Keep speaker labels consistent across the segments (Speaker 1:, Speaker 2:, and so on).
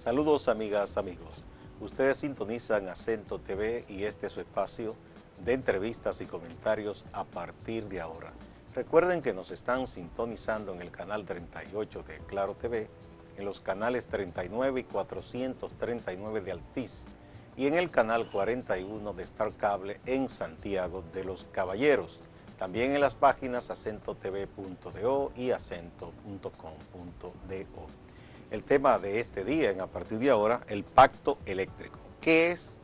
Speaker 1: Saludos amigas, amigos. Ustedes sintonizan Acento TV y este es su espacio de entrevistas y comentarios a partir de ahora. Recuerden que nos están sintonizando en el canal 38 de Claro TV, en los canales 39 y 439 de Altiz y en el canal 41 de Star Cable en Santiago de los Caballeros. También en las páginas acentotv.do y acento.com.do. El tema de este día, a partir de ahora, el pacto eléctrico. ¿Qué es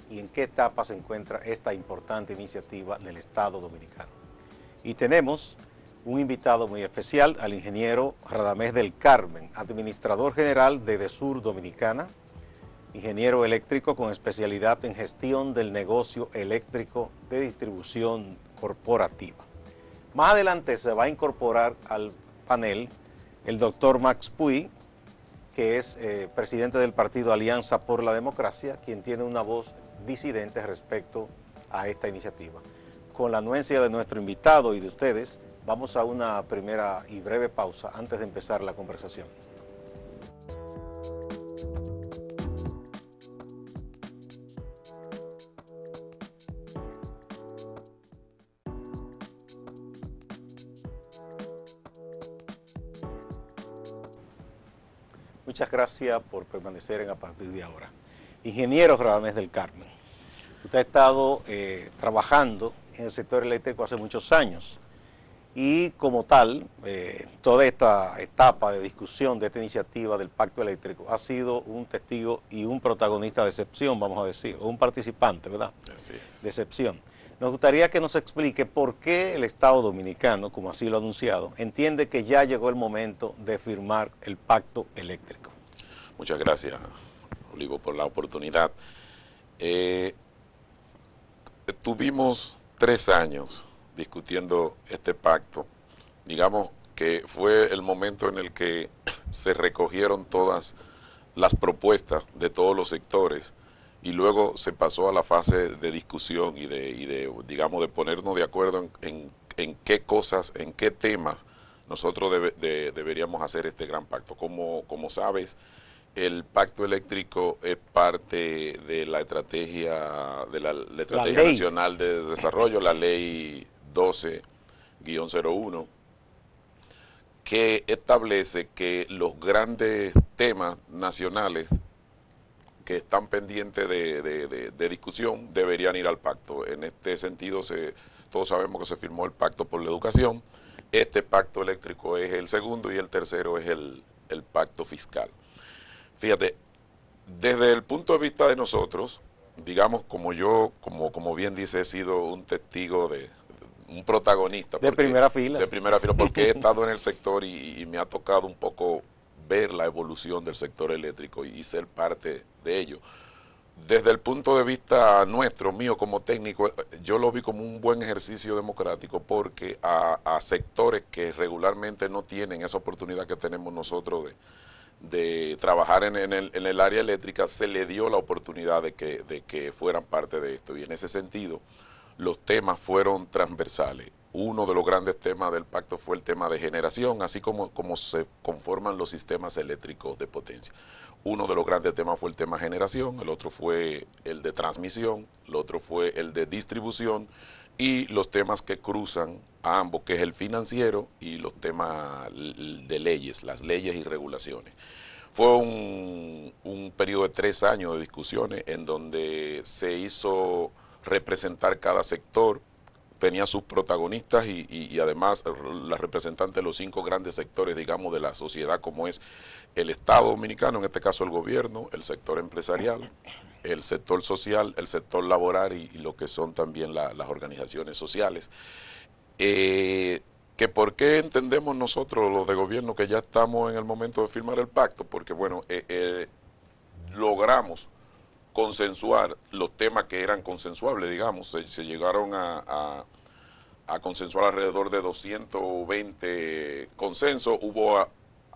Speaker 1: y en qué etapa se encuentra esta importante iniciativa del Estado Dominicano? Y tenemos un invitado muy especial, al ingeniero Radamés del Carmen, administrador general de Edesur Dominicana, ingeniero eléctrico con especialidad en gestión del negocio eléctrico de distribución corporativa. Más adelante se va a incorporar al panel el doctor Max Puy, que es presidente del partido Alianza por la Democracia, quien tiene una voz disidente respecto a esta iniciativa. Con la anuencia de nuestro invitado y de ustedes, vamos a una primera y breve pausa antes de empezar la conversación. Muchas gracias por permanecer a partir de ahora. Ingeniero Radamés del Carmen, usted ha estado trabajando en el sector eléctrico hace muchos años y como tal, toda esta etapa de discusión de esta iniciativa del pacto eléctrico ha sido un testigo y un protagonista de excepción, vamos a decir, o un participante, ¿verdad?
Speaker 2: Así es.
Speaker 1: De excepción. Nos gustaría que nos explique por qué el Estado Dominicano, como así lo ha anunciado, entiende que ya llegó el momento de firmar el pacto eléctrico.
Speaker 2: Muchas gracias, Olivo, por la oportunidad. Tuvimos 3 años discutiendo este pacto. Digamos que fue el momento en el que se recogieron todas las propuestas de todos los sectores y luego se pasó a la fase de discusión y digamos, de ponernos de acuerdo en qué cosas, en qué temas nosotros deberíamos hacer este gran pacto. Como sabes, el pacto eléctrico es parte de la estrategia nacional de desarrollo, la ley 12-01, que establece que los grandes temas nacionales que están pendientes de discusión deberían ir al pacto. En este sentido, todos sabemos que se firmó el pacto por la educación. Este pacto eléctrico es el segundo y el tercero es el pacto fiscal. Fíjate, desde el punto de vista de nosotros, digamos, como bien dice, he sido un testigo un protagonista.
Speaker 1: De primera fila.
Speaker 2: De primera fila, porque he estado en el sector y me ha tocado un poco ver la evolución del sector eléctrico y ser parte de ello. Desde el punto de vista mío como técnico, yo lo vi como un buen ejercicio democrático porque a sectores que regularmente no tienen esa oportunidad que tenemos nosotros de trabajar en el área eléctrica, se le dio la oportunidad de que fueran parte de esto. Y en ese sentido, los temas fueron transversales. Uno de los grandes temas del pacto fue el tema de generación, así como se conforman los sistemas eléctricos de potencia. Uno de los grandes temas fue el tema generación, el otro fue el de transmisión, el otro fue el de distribución y los temas que cruzan a ambos, que es el financiero y los temas de leyes, las leyes y regulaciones. Fue un periodo de 3 años de discusiones en donde se hizo representar cada sector, tenía sus protagonistas y además las representantes de los 5 grandes sectores, digamos, de la sociedad, como es el Estado Dominicano, en este caso el gobierno, el sector empresarial, el sector social, el sector laboral y lo que son también las organizaciones sociales. Que ¿por qué entendemos nosotros, los de gobierno, que ya estamos en el momento de firmar el pacto? Porque, bueno, logramos consensuar los temas que eran consensuables, digamos, se llegaron a consensuar alrededor de 220 consensos, hubo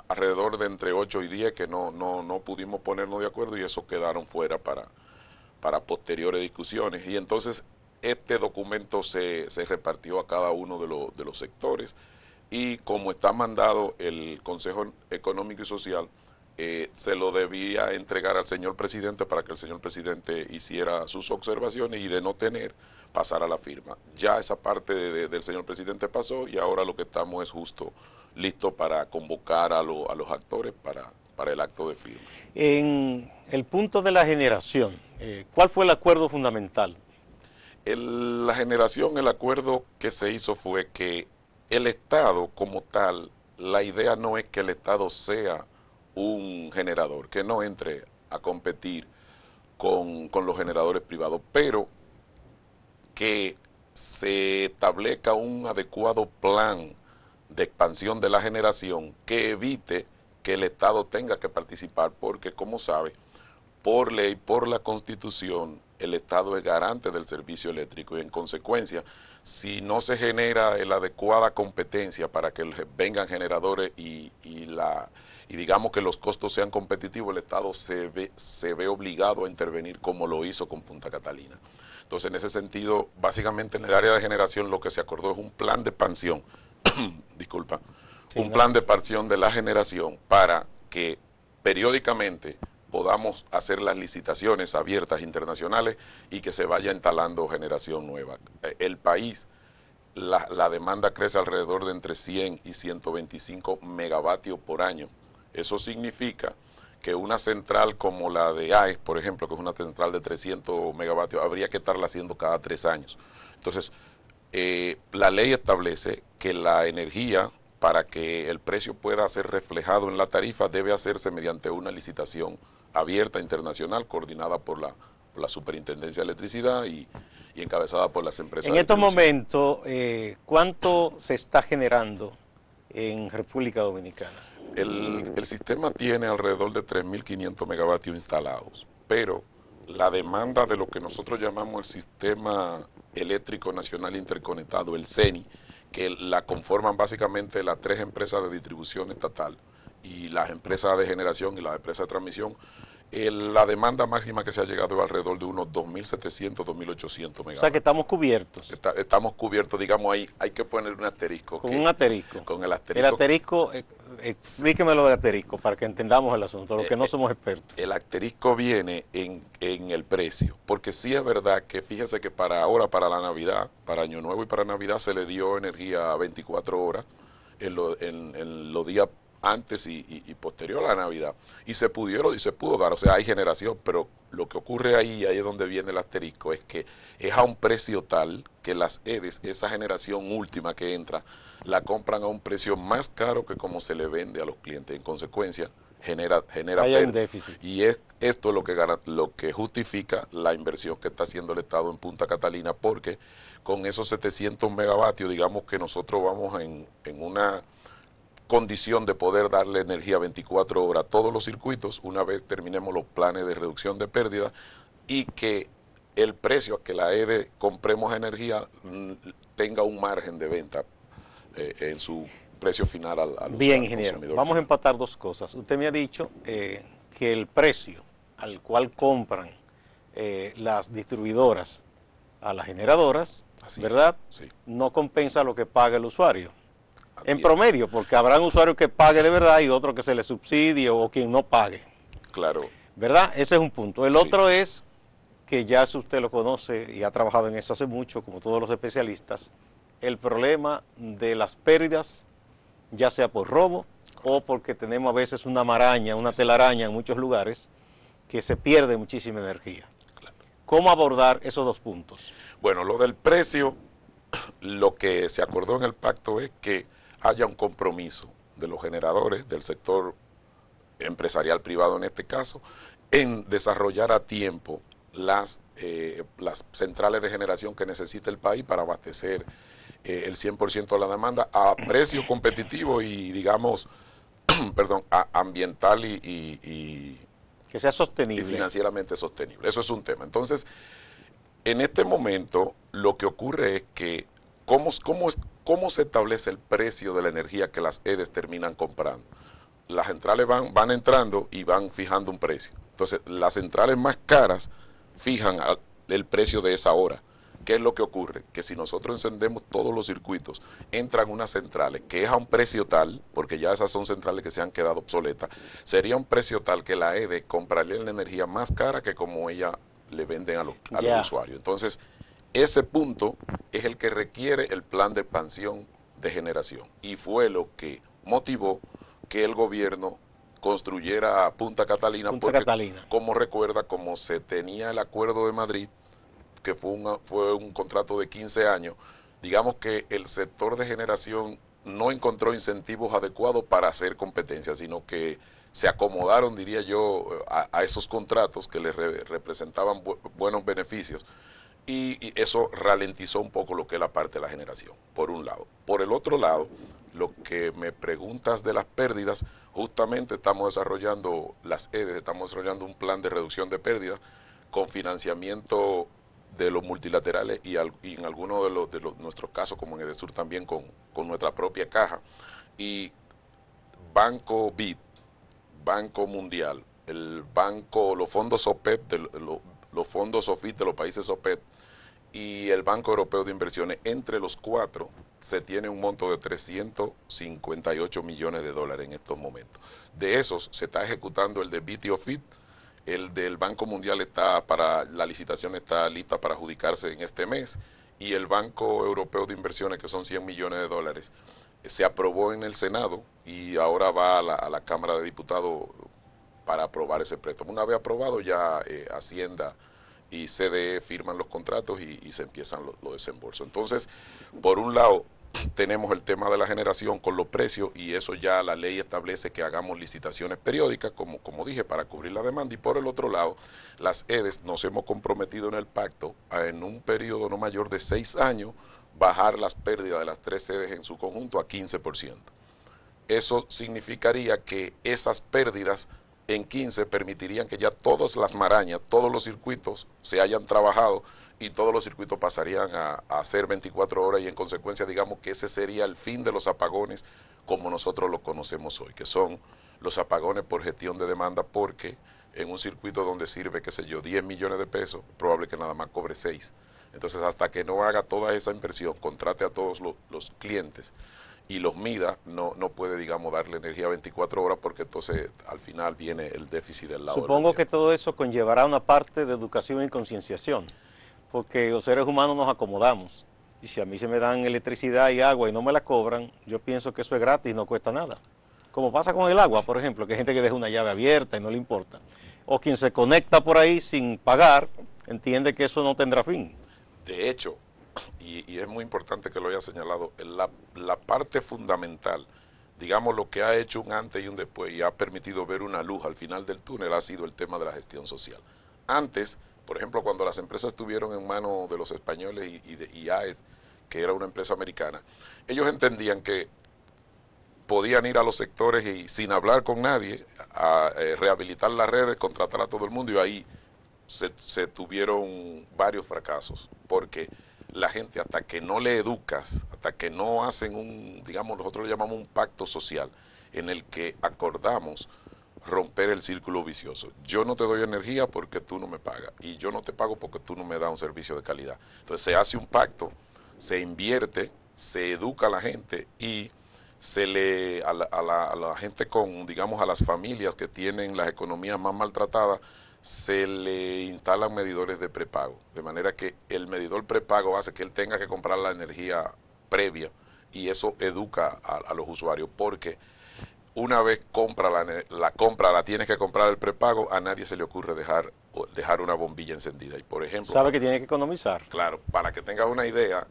Speaker 2: alrededor de entre 8 y 10 que no pudimos ponernos de acuerdo y esos quedaron fuera para posteriores discusiones. Y entonces este documento se repartió a cada uno de los sectores y como está mandado el Consejo Económico y Social, se lo debía entregar al señor presidente para que el señor presidente hiciera sus observaciones y de no tener, pasar a la firma. Ya esa parte del señor presidente pasó y ahora lo que estamos es justo listo para convocar a los actores para el acto de firma.
Speaker 1: En el punto de la generación, ¿cuál fue el acuerdo fundamental?
Speaker 2: La generación, el acuerdo que se hizo fue que el Estado como tal, la idea no es que el Estado sea un generador, que no entre a competir con los generadores privados, pero que se establezca un adecuado plan de expansión de la generación que evite que el Estado tenga que participar, porque como sabe, por ley, por la Constitución, el Estado es garante del servicio eléctrico y en consecuencia, si no se genera la adecuada competencia para que vengan generadores y digamos que los costos sean competitivos, el Estado se ve obligado a intervenir como lo hizo con Punta Catalina. Entonces, en ese sentido, básicamente en el área de generación lo que se acordó es un plan de expansión, disculpa,
Speaker 1: Sí,
Speaker 2: un plan de expansión de la generación para que periódicamente podamos hacer las licitaciones abiertas internacionales y que se vaya instalando generación nueva. El país, la demanda crece alrededor de entre 100 y 125 megavatios por año. Eso significa que una central como la de AES, por ejemplo, que es una central de 300 megavatios, habría que estarla haciendo cada 3 años. Entonces, la ley establece que la energía, para que el precio pueda ser reflejado en la tarifa, debe hacerse mediante una licitación abierta internacional coordinada por la Superintendencia de Electricidad y encabezada por las empresas.
Speaker 1: En estos momentos, ¿cuánto se está generando en República Dominicana?
Speaker 2: El sistema tiene alrededor de 3.500 megavatios instalados, pero la demanda de lo que nosotros llamamos el Sistema Eléctrico Nacional Interconectado, el CENI, que la conforman básicamente las 3 empresas de distribución estatal y las empresas de generación y las empresas de transmisión, la demanda máxima que se ha llegado es alrededor de unos 2.700, 2.800 megavatios.
Speaker 1: O sea que estamos cubiertos.
Speaker 2: Estamos cubiertos, digamos, ahí hay que poner un asterisco.
Speaker 1: Con un asterisco.
Speaker 2: Con el
Speaker 1: El asterisco, explíquemelo de asterisco para que entendamos el asunto, los que no somos expertos.
Speaker 2: El asterisco viene en el precio, porque sí es verdad que fíjese que para ahora, para la Navidad, para Año Nuevo y para Navidad se le dio energía a 24 horas en los días antes y posterior a la Navidad, y se pudo dar, o sea, hay generación, pero lo que ocurre ahí es donde viene el asterisco, es que es a un precio tal que las EDES, esa generación última que entra, la compran a un precio más caro que como se le vende a los clientes, en consecuencia genera
Speaker 1: un déficit.
Speaker 2: Y es esto lo que justifica la inversión que está haciendo el Estado en Punta Catalina, porque con esos 700 megavatios, digamos que nosotros vamos en una condición de poder darle energía 24 horas a todos los circuitos una vez terminemos los planes de reducción de pérdida y que el precio a que la EDE compremos energía tenga un margen de venta en su precio final al
Speaker 1: Bien, ingeniero, vamos a empatar 2 cosas. Usted me ha dicho que el precio al cual compran las distribuidoras a las generadoras, así ¿verdad?
Speaker 2: Sí.
Speaker 1: No compensa lo que paga el usuario. En promedio, porque habrán usuarios que pague de verdad y otros que se le subsidie o quien no pague.
Speaker 2: Claro.
Speaker 1: ¿Verdad? Ese es un punto. El otro es que ya si usted lo conoce y ha trabajado en eso hace mucho, como todos los especialistas, el problema de las pérdidas, ya sea por robo o porque tenemos a veces una maraña, una telaraña en muchos lugares, que se pierde muchísima energía. Claro. ¿Cómo abordar esos 2 puntos?
Speaker 2: Bueno, lo del precio, lo que se acordó en el pacto es que haya un compromiso de los generadores, del sector empresarial privado en este caso, en desarrollar a tiempo las centrales de generación que necesita el país para abastecer el 100% de la demanda a precio competitivo y, digamos, perdón, ambiental y
Speaker 1: que sea sostenible.
Speaker 2: Y financieramente sostenible. Eso es un tema. Entonces, en este momento, lo que ocurre es que ¿cómo se establece el precio de la energía que las EDES terminan comprando? Las centrales van entrando y van fijando un precio. Entonces, las centrales más caras fijan el precio de esa hora. ¿Qué es lo que ocurre? Que si nosotros encendemos todos los circuitos, entran unas centrales que es a un precio tal, porque ya esas son centrales que se han quedado obsoletas, sería un precio tal que la EDE compraría la energía más cara que como ella le venden a los usuarios. Entonces, ese punto es el que requiere el plan de expansión de generación y fue lo que motivó que el gobierno construyera Punta Catalina, como recuerda, como se tenía el Acuerdo de Madrid, que fue un contrato de 15 años, digamos que el sector de generación no encontró incentivos adecuados para hacer competencia, sino que se acomodaron, diría yo, a esos contratos que les representaban buenos beneficios y eso ralentizó un poco lo que es la parte de la generación, por un lado. Por el otro lado, lo que me preguntas de las pérdidas, justamente estamos desarrollando, las EDES, estamos desarrollando un plan de reducción de pérdidas con financiamiento de los multilaterales y en algunos de nuestros casos, como en EDESUR también con nuestra propia caja, y Banco BID, Banco Mundial, el banco, los fondos OPEP, los fondos OFIT de los países OPEP y el Banco Europeo de Inversiones, entre los cuatro se tiene un monto de 358 millones de dólares en estos momentos. De esos se está ejecutando el de BID y OFIT, el del Banco Mundial la licitación está lista para adjudicarse en este mes y el Banco Europeo de Inversiones, que son 100 millones de dólares, se aprobó en el Senado y ahora va a la Cámara de Diputados para aprobar ese préstamo. Una vez aprobado ya Hacienda y CDE firman los contratos y se empiezan los desembolsos. Entonces, por un lado, tenemos el tema de la generación con los precios y eso ya la ley establece que hagamos licitaciones periódicas, como dije, para cubrir la demanda. Y por el otro lado, las EDES nos hemos comprometido en el pacto en un periodo no mayor de 6 años bajar las pérdidas de las 3 EDES en su conjunto a 15%. Eso significaría que esas pérdidas en 15 permitirían que ya todas las marañas, todos los circuitos se hayan trabajado y todos los circuitos pasarían a ser 24 horas y en consecuencia digamos que ese sería el fin de los apagones como nosotros los conocemos hoy, que son los apagones por gestión de demanda, porque en un circuito donde sirve, qué sé yo, 10 millones de pesos, es probable que nada más cobre 6. Entonces hasta que no haga toda esa inversión, contrate a todos los clientes y los mida, no puede, digamos, darle energía 24 horas porque entonces al final viene el déficit del lado.
Speaker 1: Supongo que todo eso conllevará una parte de educación y concienciación, porque los seres humanos nos acomodamos. Y si a mí se me dan electricidad y agua y no me la cobran, yo pienso que eso es gratis y no cuesta nada. Como pasa con el agua, por ejemplo, que hay gente que deja una llave abierta y no le importa. O quien se conecta por ahí sin pagar, entiende que eso no tendrá fin.
Speaker 2: De hecho, y es muy importante que lo haya señalado, la parte fundamental, digamos lo que ha hecho un antes y un después y ha permitido ver una luz al final del túnel ha sido el tema de la gestión social. Antes, por ejemplo, cuando las empresas estuvieron en manos de los españoles y de IAED, que era una empresa americana, ellos entendían que podían ir a los sectores y sin hablar con nadie, a rehabilitar las redes, contratar a todo el mundo y ahí se tuvieron varios fracasos, porque la gente hasta que no le educas, hasta que no hacen digamos, nosotros le llamamos un pacto social, en el que acordamos romper el círculo vicioso. Yo no te doy energía porque tú no me pagas, y yo no te pago porque tú no me das un servicio de calidad. Entonces se hace un pacto, se invierte, se educa a la gente y a la gente digamos, a las familias que tienen las economías más maltratadas, se le instalan medidores de prepago, de manera que el medidor prepago hace que él tenga que comprar la energía previa y eso educa a los usuarios, porque una vez la tienes que comprar el prepago, a nadie se le ocurre dejar una bombilla encendida. Y por ejemplo,
Speaker 1: sabe que tiene que economizar.
Speaker 2: Claro, para que tengas una idea,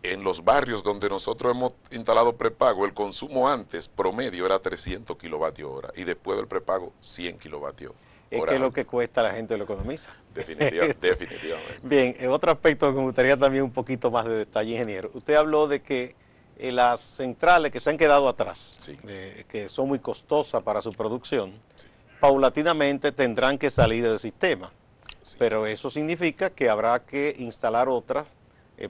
Speaker 2: en los barrios donde nosotros hemos instalado prepago, el consumo antes promedio era 300 kilovatios hora y después del prepago 100 kilovatios hora.
Speaker 1: Es que lo que cuesta la gente lo economiza.
Speaker 2: Definitivamente.
Speaker 1: Bien, otro aspecto que me gustaría también un poquito más de detalle, ingeniero. Usted habló de que las centrales que se han quedado atrás,
Speaker 2: sí,
Speaker 1: que son muy costosas para su producción,
Speaker 2: sí,
Speaker 1: paulatinamente tendrán que salir del sistema.
Speaker 2: Sí.
Speaker 1: Pero eso significa que habrá que instalar otras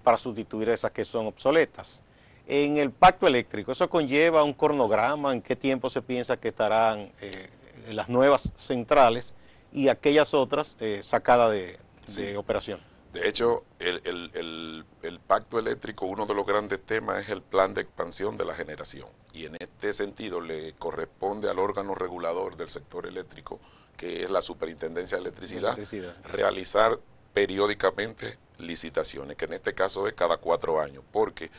Speaker 1: para sustituir esas que son obsoletas. En el pacto eléctrico, ¿eso conlleva un cronograma? ¿En qué tiempo se piensa que estarán las nuevas centrales y aquellas otras sacadas de operación?
Speaker 2: De hecho, el pacto eléctrico, uno de los grandes temas es el plan de expansión de la generación. Y en este sentido le corresponde al órgano regulador del sector eléctrico, que es la Superintendencia de Electricidad, realizar periódicamente licitaciones, que en este caso es cada 4 años, porque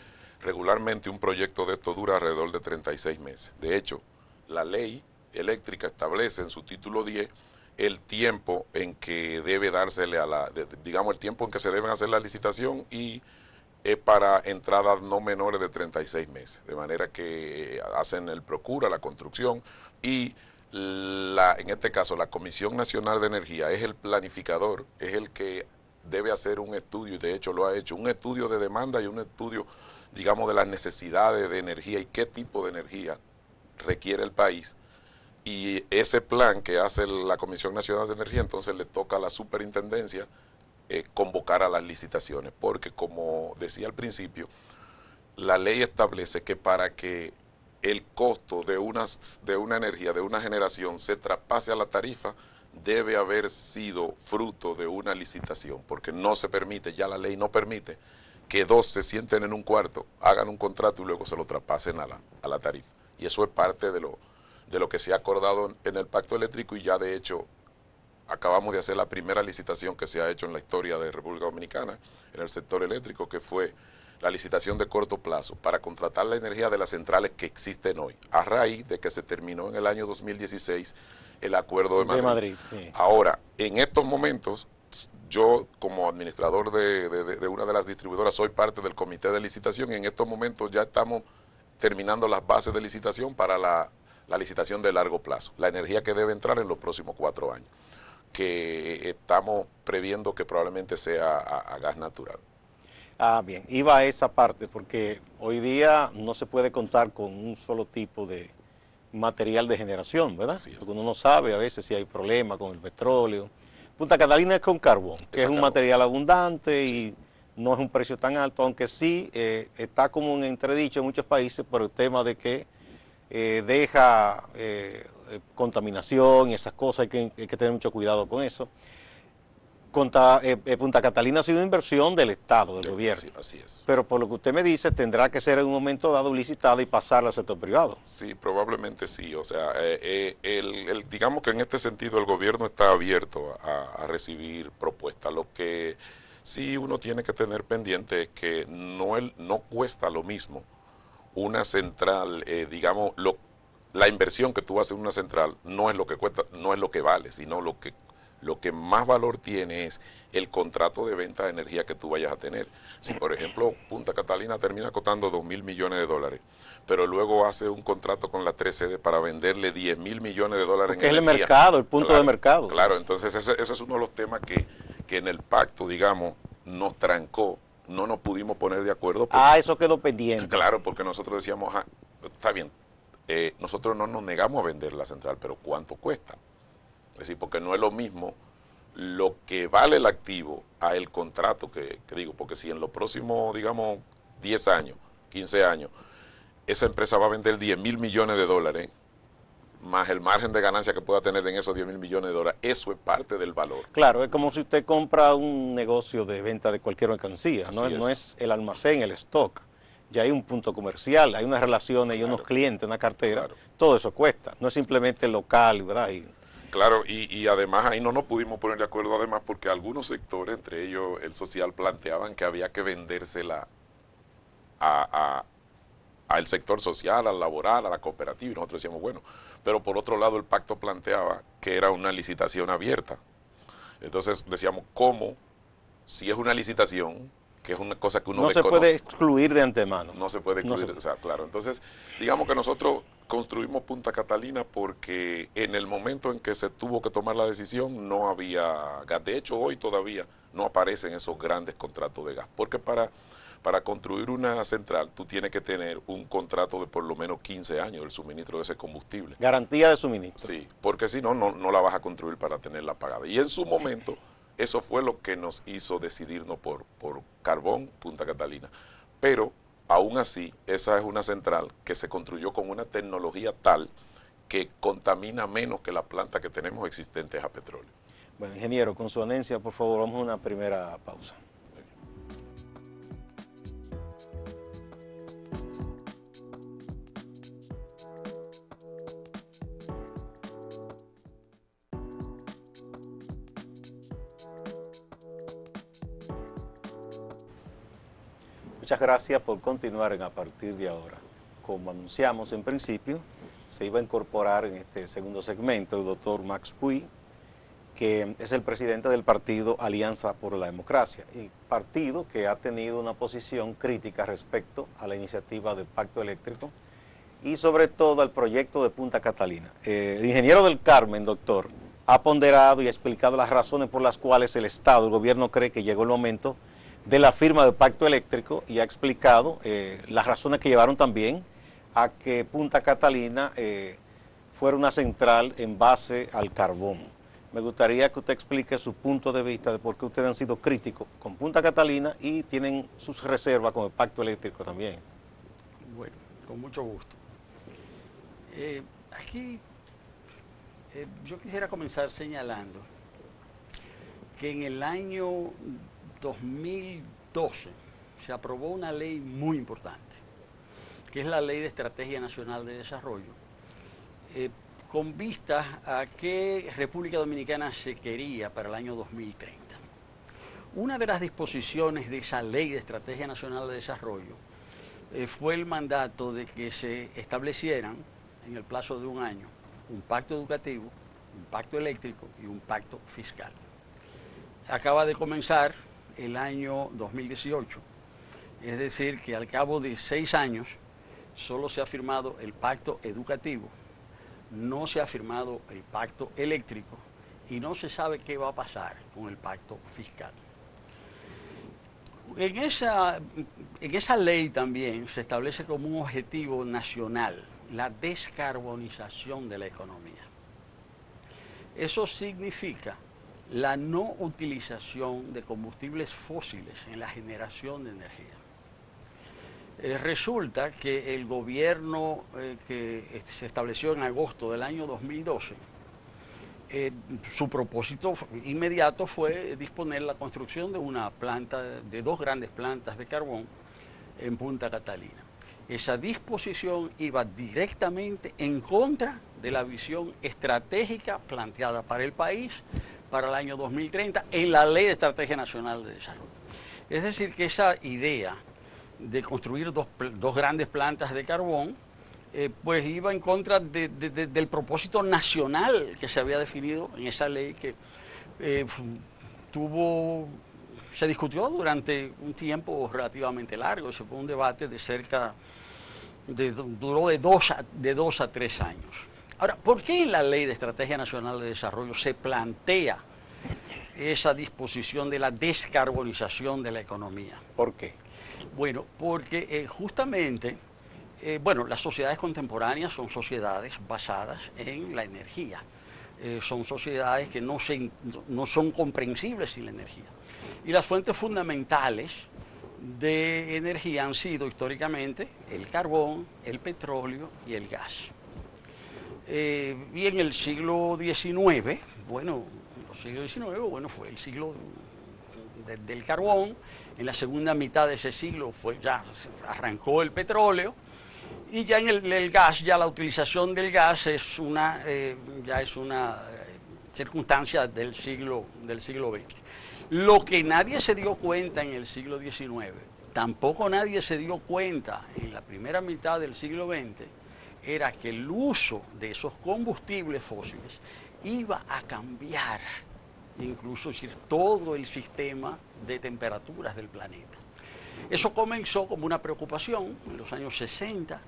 Speaker 2: regularmente un proyecto de esto dura alrededor de 36 meses. De hecho, la ley eléctrica establece en su título 10 el tiempo en que debe dársele digamos, el tiempo en que se deben hacer la licitación, y es para entradas no menores de 36 meses. De manera que hacen el procura, la construcción, y en este caso la Comisión Nacional de Energía es el planificador, es el que debe hacer un estudio, y de hecho lo ha hecho, un estudio de demanda y un estudio, digamos, de las necesidades de energía y qué tipo de energía requiere el país. Y ese plan que hace la Comisión Nacional de Energía, entonces le toca a la superintendencia convocar a las licitaciones, porque como decía al principio, la ley establece que para que el costo de una energía, de una generación, se traspase a la tarifa, debe haber sido fruto de una licitación, porque no se permite, ya la ley no permite, que dos se sienten en un cuarto, hagan un contrato y luego se lo traspasen a la tarifa. Y eso es parte de lo que se ha acordado en el pacto eléctrico, y ya de hecho acabamos de hacer la primera licitación que se ha hecho en la historia de República Dominicana en el sector eléctrico, que fue la licitación de corto plazo para contratar la energía de las centrales que existen hoy, a raíz de que se terminó en el año 2016 el Acuerdo de Madrid. Sí. Ahora, en estos momentos, yo como administrador de una de las distribuidoras soy parte del comité de licitación, y en estos momentos ya estamos terminando las bases de licitación para la licitación de largo plazo, la energía que debe entrar en los próximos 4 años, que estamos previendo que probablemente sea a gas natural.
Speaker 1: Ah, bien, iba a esa parte, porque hoy día no se puede contar con un solo tipo de material de generación, ¿verdad? Porque uno no sabe a veces si hay problemas con el petróleo. Punta Catalina es con carbón, que es un material abundante y no es un precio tan alto, aunque sí está como un entredicho en muchos países por el tema de que deja contaminación y esas cosas, hay que tener mucho cuidado con eso. Punta Catalina ha sido una inversión del Estado, del gobierno.
Speaker 2: Sí, así es.
Speaker 1: Pero por lo que usted me dice, tendrá que ser en un momento dado licitada y pasarla al sector privado.
Speaker 2: Sí, probablemente sí. O sea, digamos que en este sentido el gobierno está abierto a recibir propuestas. Lo que sí uno tiene que tener pendiente es que no cuesta lo mismo una central, digamos, la inversión que tú haces en una central no es lo que cuesta, no es lo que vale, sino lo que más valor tiene es el contrato de venta de energía que tú vayas a tener. Si, por ejemplo, Punta Catalina termina costando $2.000 millones, pero luego hace un contrato con la 3CD para venderle $10.000 millones en energía.
Speaker 1: Es el mercado, el punto de mercado.
Speaker 2: Claro, sí. Entonces ese es uno de los temas que en el pacto, digamos, nos trancó. No nos pudimos poner de acuerdo.
Speaker 1: Eso quedó pendiente.
Speaker 2: Claro, porque nosotros decíamos, está bien, nosotros no nos negamos a vender la central, pero ¿cuánto cuesta? Es decir, porque no es lo mismo lo que vale el activo a el contrato que digo, porque si en los próximos, digamos, 10 años, 15 años, esa empresa va a vender $10.000 millones, más el margen de ganancia que pueda tener en esos $10.000 millones, eso es parte del valor.
Speaker 1: Claro, es como si usted compra un negocio de venta de cualquier mercancía, no es el almacén, el stock. Ya hay un punto comercial, hay unas relaciones y unos clientes, una cartera, todo eso cuesta, no es simplemente local, ¿verdad?
Speaker 2: Claro, y además ahí no nos pudimos poner de acuerdo, además, porque algunos sectores, entre ellos el social, planteaban que había que vendérsela al sector social, al laboral, a la cooperativa, y nosotros decíamos, bueno, pero por otro lado el pacto planteaba que era una licitación abierta. Entonces decíamos, ¿cómo? Si es una licitación, que es una cosa que uno
Speaker 1: no desconoce, se puede excluir de antemano.
Speaker 2: No se puede excluir, o sea, claro. Entonces, digamos que nosotros construimos Punta Catalina porque en el momento en que se tuvo que tomar la decisión no había gas. De hecho, hoy todavía no aparecen esos grandes contratos de gas, porque para construir una central tú tienes que tener un contrato de por lo menos 15 años del suministro de ese combustible.
Speaker 1: Garantía de suministro.
Speaker 2: Sí, porque si no, no la vas a construir para tenerla pagada. Y en su momento, eso fue lo que nos hizo decidirnos por Carbón Punta Catalina. Pero aún así, esa es una central que se construyó con una tecnología tal que contamina menos que la planta que tenemos existentes a petróleo.
Speaker 1: Bueno, ingeniero, con su anencia, por favor, vamos a una primera pausa. Muchas gracias por continuar a partir de ahora. Como anunciamos en principio, se iba a incorporar en este segundo segmento el doctor Max Puy, que es el presidente del partido Alianza por la Democracia, y partido que ha tenido una posición crítica respecto a la iniciativa del Pacto Eléctrico y sobre todo al proyecto de Punta Catalina. El ingeniero del Carmen, doctor, ha ponderado y explicado las razones por las cuales el Estado, el gobierno cree que llegó el momento de la firma del Pacto Eléctrico y ha explicado las razones que llevaron también a que Punta Catalina fuera una central en base al carbón. Me gustaría que usted explique su punto de vista de por qué ustedes han sido críticos con Punta Catalina y tienen sus reservas con el Pacto Eléctrico también.
Speaker 3: Bueno, con mucho gusto. Aquí yo quisiera comenzar señalando que en el año 2012 se aprobó una ley muy importante, que es la Ley de Estrategia Nacional de Desarrollo, con vistas a que República Dominicana se quería para el año 2030. Una de las disposiciones de esa Ley de Estrategia Nacional de Desarrollo fue el mandato de que se establecieran en el plazo de un año un pacto educativo, un pacto eléctrico y un pacto fiscal. Acaba de comenzar el año 2018, es decir, que al cabo de 6 años solo se ha firmado el pacto educativo, no se ha firmado el pacto eléctrico y no se sabe qué va a pasar con el pacto fiscal. En esa ley también se establece como un objetivo nacional la descarbonización de la economía. Eso significa la no utilización de combustibles fósiles en la generación de energía. Resulta que el gobierno que se estableció en agosto del año 2012, su propósito inmediato fue disponer la construcción de una planta, de 2 grandes plantas de carbón en Punta Catalina. Esa disposición iba directamente en contra de la visión estratégica planteada para el país para el año 2030 en la Ley de Estrategia Nacional de Desarrollo. Es decir, que esa idea de construir dos grandes plantas de carbón, pues iba en contra del propósito nacional que se había definido en esa ley que se discutió durante un tiempo relativamente largo. Ese fue un debate de duró de 2 a 3 años. Ahora, ¿por qué en la Ley de Estrategia Nacional de Desarrollo se plantea esa disposición de la descarbonización de la economía?
Speaker 1: ¿Por qué?
Speaker 3: Bueno, porque justamente, las sociedades contemporáneas son sociedades basadas en la energía. Son sociedades que no son comprensibles sin la energía. Y las fuentes fundamentales de energía han sido históricamente el carbón, el petróleo y el gas. Y en el siglo XIX, fue el siglo del carbón. En la segunda mitad de ese siglo ya arrancó el petróleo, y ya en el gas, ya la utilización del gas es una circunstancia del siglo XX. Lo que nadie se dio cuenta en el siglo XIX, tampoco nadie se dio cuenta en la primera mitad del siglo XX, era que el uso de esos combustibles fósiles iba a cambiar incluso todo el sistema de temperaturas del planeta. Eso comenzó como una preocupación en los años 60,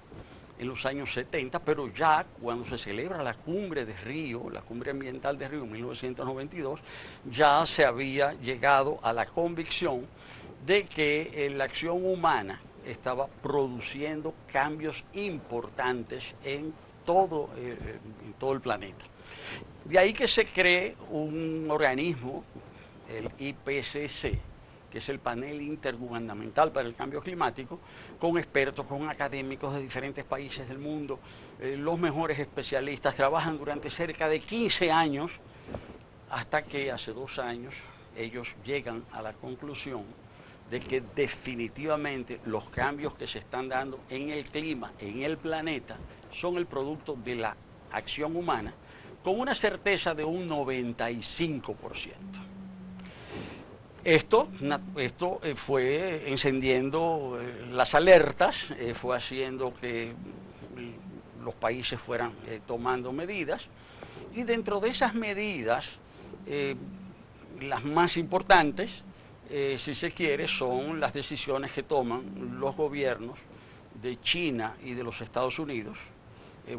Speaker 3: en los años 70, pero ya cuando se celebra la cumbre de Río, la cumbre ambiental de Río en 1992, ya se había llegado a la convicción de que la acción humana estaba produciendo cambios importantes en todo el planeta. De ahí que se cree un organismo, el IPCC, que es el Panel Intergubernamental para el Cambio Climático, con expertos, con académicos de diferentes países del mundo. Los mejores especialistas trabajan durante cerca de 15 años, hasta que hace 2 años ellos llegan a la conclusión de que definitivamente los cambios que se están dando en el clima, en el planeta, son el producto de la acción humana, con una certeza de un 95%. Esto fue encendiendo las alertas, fue haciendo que los países fueran tomando medidas, y dentro de esas medidas, las más importantes, si se quiere, son las decisiones que toman los gobiernos de China y de los Estados Unidos,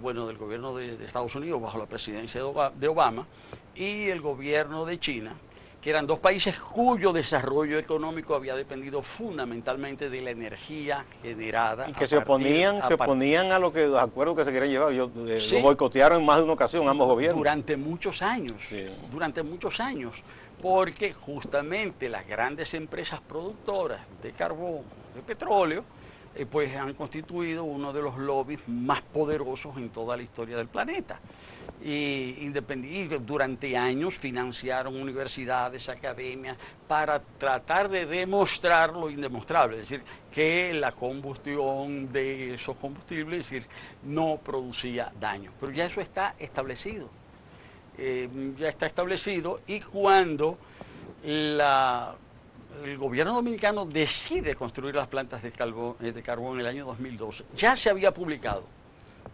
Speaker 3: bueno, del gobierno de Estados Unidos bajo la presidencia de Obama, y el gobierno de China, que eran dos países cuyo desarrollo económico había dependido fundamentalmente de la energía generada.
Speaker 1: Y que se oponían a los acuerdos que se querían llevar. Sí, lo boicotearon en más de una ocasión ambos gobiernos.
Speaker 3: Durante muchos años, porque justamente las grandes empresas productoras de carbón, de petróleo, pues han constituido uno de los lobbies más poderosos en toda la historia del planeta. Y durante años financiaron universidades, academias, para tratar de demostrar lo indemostrable, es decir, que la combustión de esos combustibles, es decir, no producía daño. Pero ya eso está establecido. Y cuando el gobierno dominicano decide construir las plantas de carbón en el año 2012, ya se había publicado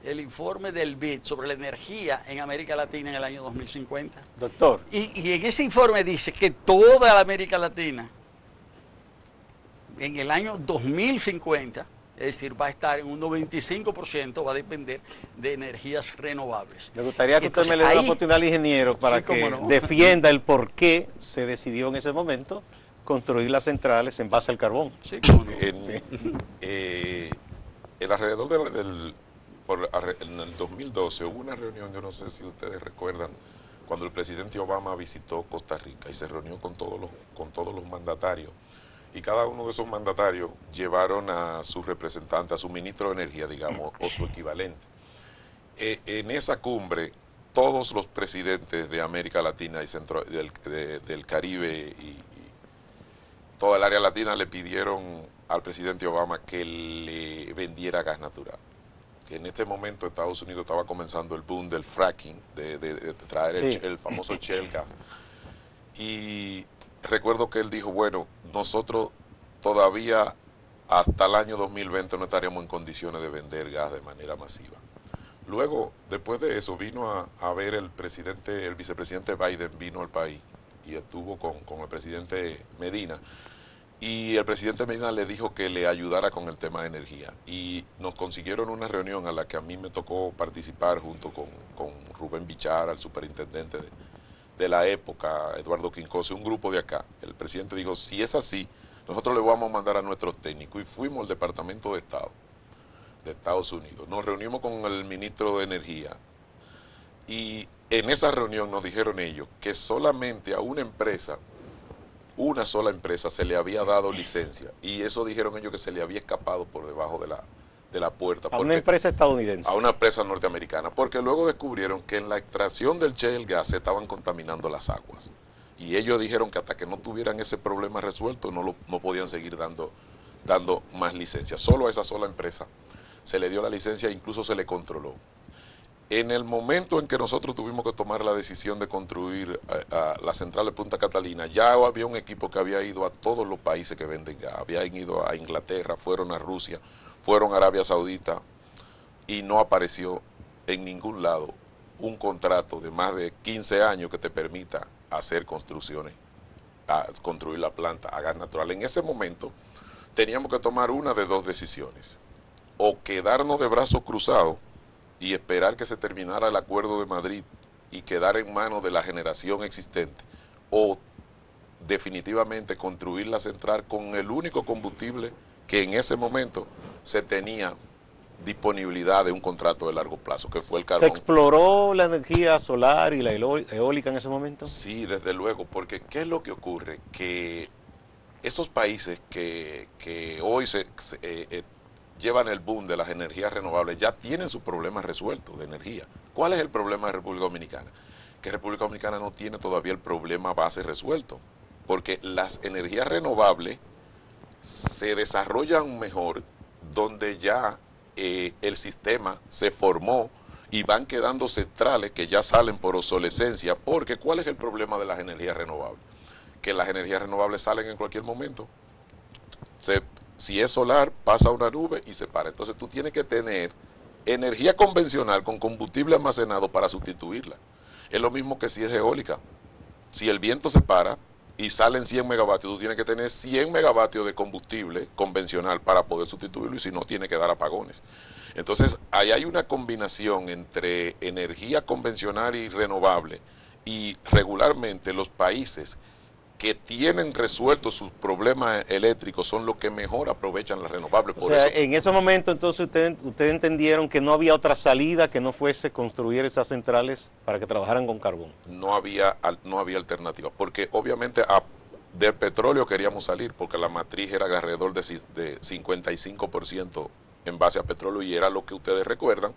Speaker 3: el informe del BID sobre la energía en América Latina en el año 2050.
Speaker 1: Doctor.
Speaker 3: Y en ese informe dice que toda la América Latina en el año 2050, es decir, va a estar en un 95%, va a depender de energías renovables.
Speaker 1: Me gustaría que usted me le dé la oportunidad al ingeniero para que defienda el por qué se decidió en ese momento construir las centrales en base al carbón.
Speaker 3: Sí, cómo no.
Speaker 2: Alrededor en el 2012 hubo una reunión, yo no sé si ustedes recuerdan, cuando el presidente Obama visitó Costa Rica y se reunió con todos los mandatarios, y cada uno de esos mandatarios llevaron a su representante, a su ministro de Energía, digamos, o su equivalente. En esa cumbre, todos los presidentes de América Latina y del Caribe y toda el área latina le pidieron al presidente Obama que le vendiera gas natural. Que en este momento Estados Unidos estaba comenzando el boom del fracking, de traer el famoso shale gas. Y recuerdo que él dijo, bueno, nosotros todavía hasta el año 2020 no estaríamos en condiciones de vender gas de manera masiva. Luego, después de eso, vino a ver el vicepresidente Biden vino al país y estuvo con el presidente Medina. Y el presidente Medina le dijo que le ayudara con el tema de energía. Y nos consiguieron una reunión a la que a mí me tocó participar junto con Rubén Bichara, el superintendente de la época, Eduardo Quincose, un grupo de acá. El presidente dijo, si es así, nosotros le vamos a mandar a nuestros técnicos. Y fuimos al Departamento de Estado de Estados Unidos. Nos reunimos con el ministro de Energía. Y en esa reunión nos dijeron ellos que solamente a una sola empresa se le había dado licencia, y eso dijeron ellos que se le había escapado por debajo de la puerta.
Speaker 1: A una empresa estadounidense.
Speaker 2: A una empresa norteamericana, porque luego descubrieron que en la extracción del shale gas se estaban contaminando las aguas. Y ellos dijeron que hasta que no tuvieran ese problema resuelto no podían seguir dando más licencias. Solo a esa sola empresa se le dio la licencia e incluso se le controló. En el momento en que nosotros tuvimos que tomar la decisión de construir la central de Punta Catalina, ya había un equipo que había ido a todos los países que venden gas. Habían ido a Inglaterra, fueron a Rusia, fueron a Arabia Saudita, y no apareció en ningún lado un contrato de más de 15 años que te permita hacer construcciones, construir la planta a gas natural. En ese momento teníamos que tomar una de dos decisiones: o quedarnos de brazos cruzados y esperar que se terminara el Acuerdo de Madrid y quedar en manos de la generación existente, o definitivamente construir la central con el único combustible que en ese momento se tenía disponibilidad de un contrato de largo plazo, que fue el carbón.
Speaker 1: ¿Se exploró la energía solar y la eólica en ese momento?
Speaker 2: Sí, desde luego, porque ¿qué es lo que ocurre? Que esos países que hoy llevan el boom de las energías renovables ya tienen sus problemas resueltos de energía. ¿Cuál es el problema de República Dominicana? Que República Dominicana no tiene todavía el problema base resuelto, porque las energías renovables se desarrollan mejor donde ya el sistema se formó y van quedando centrales que ya salen por obsolescencia, porque ¿cuál es el problema de las energías renovables? que las energías renovables salen en cualquier momento. Si es solar, pasa una nube y se para. Entonces tú tienes que tener energía convencional con combustible almacenado para sustituirla. Es lo mismo que si es eólica. Si el viento se para y salen 100 megavatios, tú tienes que tener 100 megavatios de combustible convencional para poder sustituirlo, y si no, tiene que dar apagones. Entonces, ahí hay una combinación entre energía convencional y renovable, y regularmente los países que tienen resueltos sus problemas eléctricos son los que mejor aprovechan las renovables.
Speaker 1: O sea, en ese momento entonces ustedes entendieron que no había otra salida que no fuese construir esas centrales para que trabajaran con carbón.
Speaker 2: No había alternativa, porque obviamente del petróleo queríamos salir, porque la matriz era alrededor de 55% en base a petróleo, y era lo que ustedes recuerdan,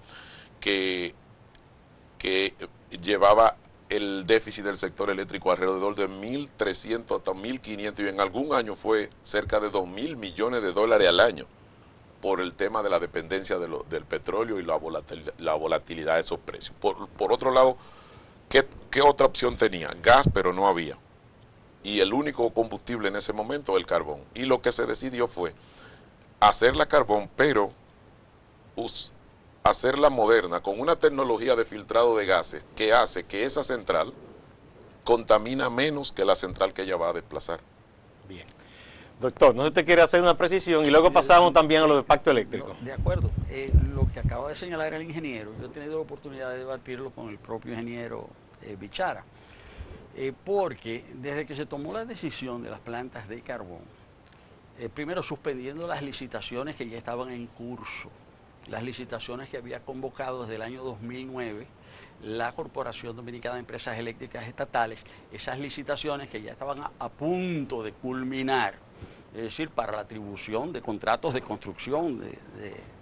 Speaker 2: que llevaba el déficit del sector eléctrico alrededor de 1.300 hasta 1.500, y en algún año fue cerca de 2.000 millones de dólares al año, por el tema de la dependencia del petróleo y la volatilidad de esos precios. Por otro lado, ¿qué otra opción tenía? Gas, pero no había. Y el único combustible en ese momento, el carbón. Y lo que se decidió fue hacerla carbón, pero hacerla moderna, con una tecnología de filtrado de gases que hace que esa central contamina menos que la central que ella va a desplazar.
Speaker 1: Bien. Doctor, no sé si usted quiere hacer una precisión y luego pasamos también a lo del pacto eléctrico.
Speaker 3: No, de acuerdo. Lo que acaba de señalar el ingeniero, yo he tenido la oportunidad de debatirlo con el propio ingeniero Bichara, porque desde que se tomó la decisión de las plantas de carbón, primero suspendiendo las licitaciones que ya estaban en curso, las licitaciones que había convocado desde el año 2009 la Corporación Dominicana de Empresas Eléctricas Estatales, esas licitaciones que ya estaban a punto de culminar, es decir, para la atribución de contratos de construcción de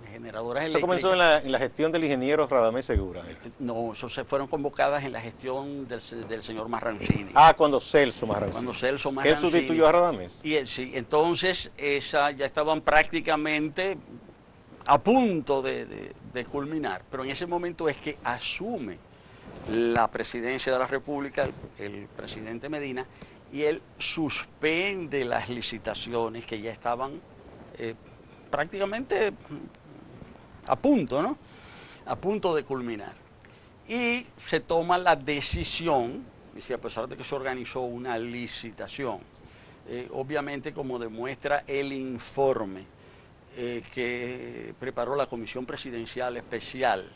Speaker 3: generadoras eléctricas.
Speaker 1: Eso comenzó en la gestión del ingeniero Radamés Segura.
Speaker 3: No, eso se fueron convocadas en la gestión del señor Marrancini.
Speaker 1: Ah, cuando Celso Marrancini.
Speaker 3: Cuando Celso Marrancini.
Speaker 1: ¿Él sustituyó a Radamés?
Speaker 3: Y sí, entonces esa ya estaban prácticamente a punto de culminar, pero en ese momento es que asume la presidencia de la República el presidente Medina, y él suspende las licitaciones que ya estaban prácticamente a punto, ¿no? A punto de culminar. Y se toma la decisión, y si a pesar de que se organizó una licitación, obviamente como demuestra el informe que preparó la Comisión Presidencial Especial,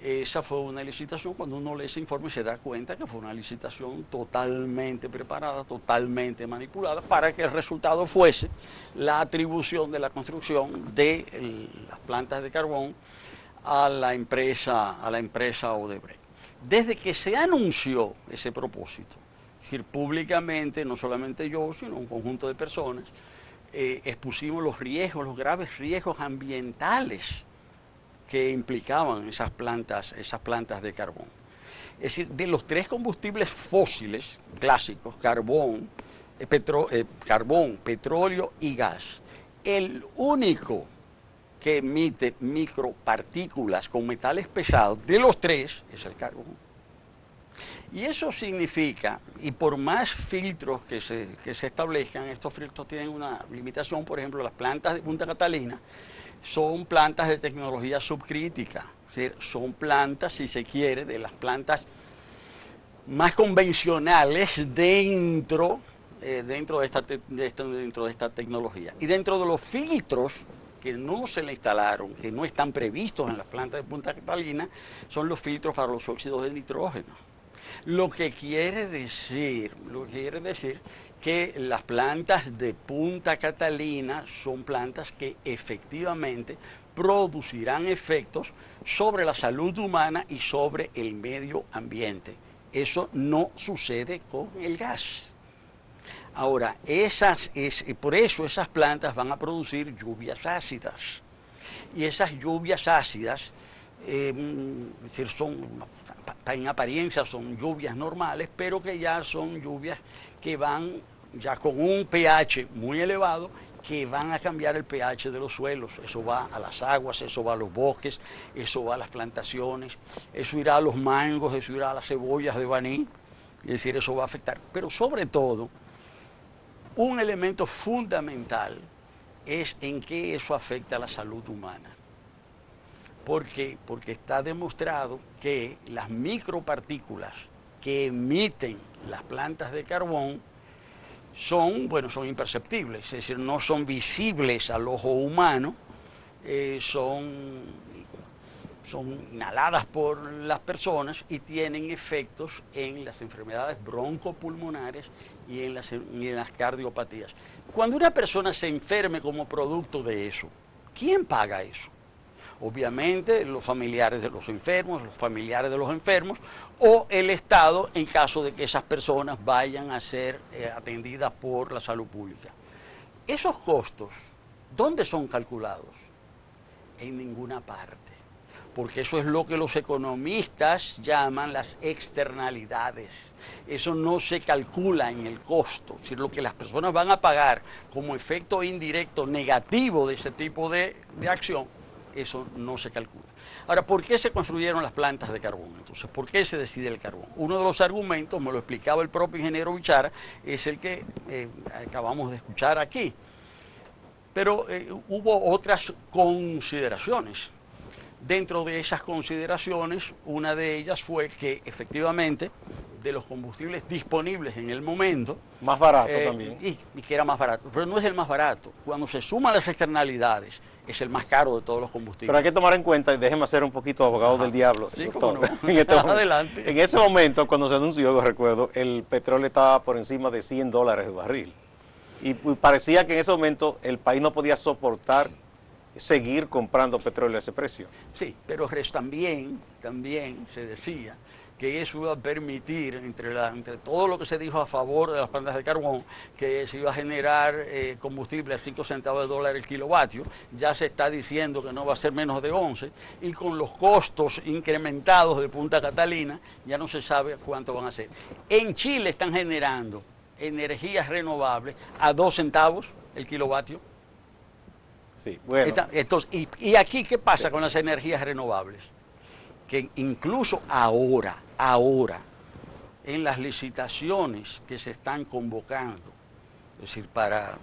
Speaker 3: esa fue una licitación, cuando uno lee ese informe se da cuenta que fue una licitación totalmente preparada, totalmente manipulada, para que el resultado fuese la atribución de la construcción de las plantas de carbón a la empresa Odebrecht. Desde que se anunció ese propósito, es decir, públicamente, no solamente yo, sino un conjunto de personas, expusimos los riesgos, los graves riesgos ambientales que implicaban esas plantas de carbón. Es decir, de los tres combustibles fósiles clásicos, carbón, petróleo y gas, el único que emite micropartículas con metales pesados de los tres es el carbón. Y eso significa, y por más filtros que se establezcan, estos filtros tienen una limitación. Por ejemplo, las plantas de Punta Catalina son plantas de tecnología subcrítica, es decir, son plantas, si se quiere, de las plantas más convencionales dentro de esta tecnología. Y dentro de los filtros que no se le instalaron, que no están previstos en las plantas de Punta Catalina, son los filtros para los óxidos de nitrógeno. Lo que quiere decir que las plantas de Punta Catalina son plantas que efectivamente producirán efectos sobre la salud humana y sobre el medio ambiente. Eso no sucede con el gas. Ahora, por eso esas plantas van a producir lluvias ácidas. Y esas lluvias ácidas, es decir, en apariencia son lluvias normales, pero que ya son lluvias que van ya con un pH muy elevado, que van a cambiar el pH de los suelos. Eso va a las aguas, eso va a los bosques, eso va a las plantaciones, eso irá a los mangos, eso irá a las cebollas de Baní, es decir, eso va a afectar. Pero sobre todo, un elemento fundamental es en qué eso afecta a la salud humana. ¿Por qué? Porque está demostrado que las micropartículas que emiten las plantas de carbón son imperceptibles, es decir, no son visibles al ojo humano, son inhaladas por las personas y tienen efectos en las enfermedades broncopulmonares y en las cardiopatías. Cuando una persona se enferme como producto de eso, ¿quién paga eso? Obviamente los familiares de los enfermos o el Estado en caso de que esas personas vayan a ser atendidas por la salud pública. Esos costos, ¿dónde son calculados? En ninguna parte, porque eso es lo que los economistas llaman las externalidades. Eso no se calcula en el costo, es decir, lo que las personas van a pagar como efecto indirecto negativo de ese tipo de acción, eso no se calcula. Ahora, ¿por qué se construyeron las plantas de carbón? Entonces, ¿por qué se decide el carbón? Uno de los argumentos, me lo explicaba el propio ingeniero Bichara, es el que acabamos de escuchar aquí. Pero hubo otras consideraciones. Dentro de esas consideraciones, una de ellas fue que efectivamente de los combustibles disponibles en el momento...
Speaker 1: Más barato también.
Speaker 3: Y que era más barato, pero no es el más barato. Cuando se suman las externalidades, es el más caro de todos los combustibles.
Speaker 1: Pero hay que tomar en cuenta, y déjeme hacer un poquito abogado del diablo.
Speaker 3: Sí,
Speaker 1: doctor,
Speaker 3: cómo no.
Speaker 1: en este momento,
Speaker 3: Adelante.
Speaker 1: En ese momento, cuando se anunció, yo recuerdo, el petróleo estaba por encima de $100 el barril. Y parecía que en ese momento el país no podía soportar seguir comprando petróleo a ese precio.
Speaker 3: Sí, pero también se decía que eso iba a permitir, entre todo lo que se dijo a favor de las plantas de carbón, que se iba a generar combustible a 5 centavos de dólar el kilovatio. Ya se está diciendo que no va a ser menos de 11, y con los costos incrementados de Punta Catalina, ya no se sabe cuánto van a ser. En Chile están generando energías renovables a 2 centavos el kilovatio.
Speaker 1: Sí, bueno.
Speaker 3: Entonces, ¿y aquí qué pasa con las energías renovables? Que incluso ahora, en las licitaciones que se están convocando, es decir, para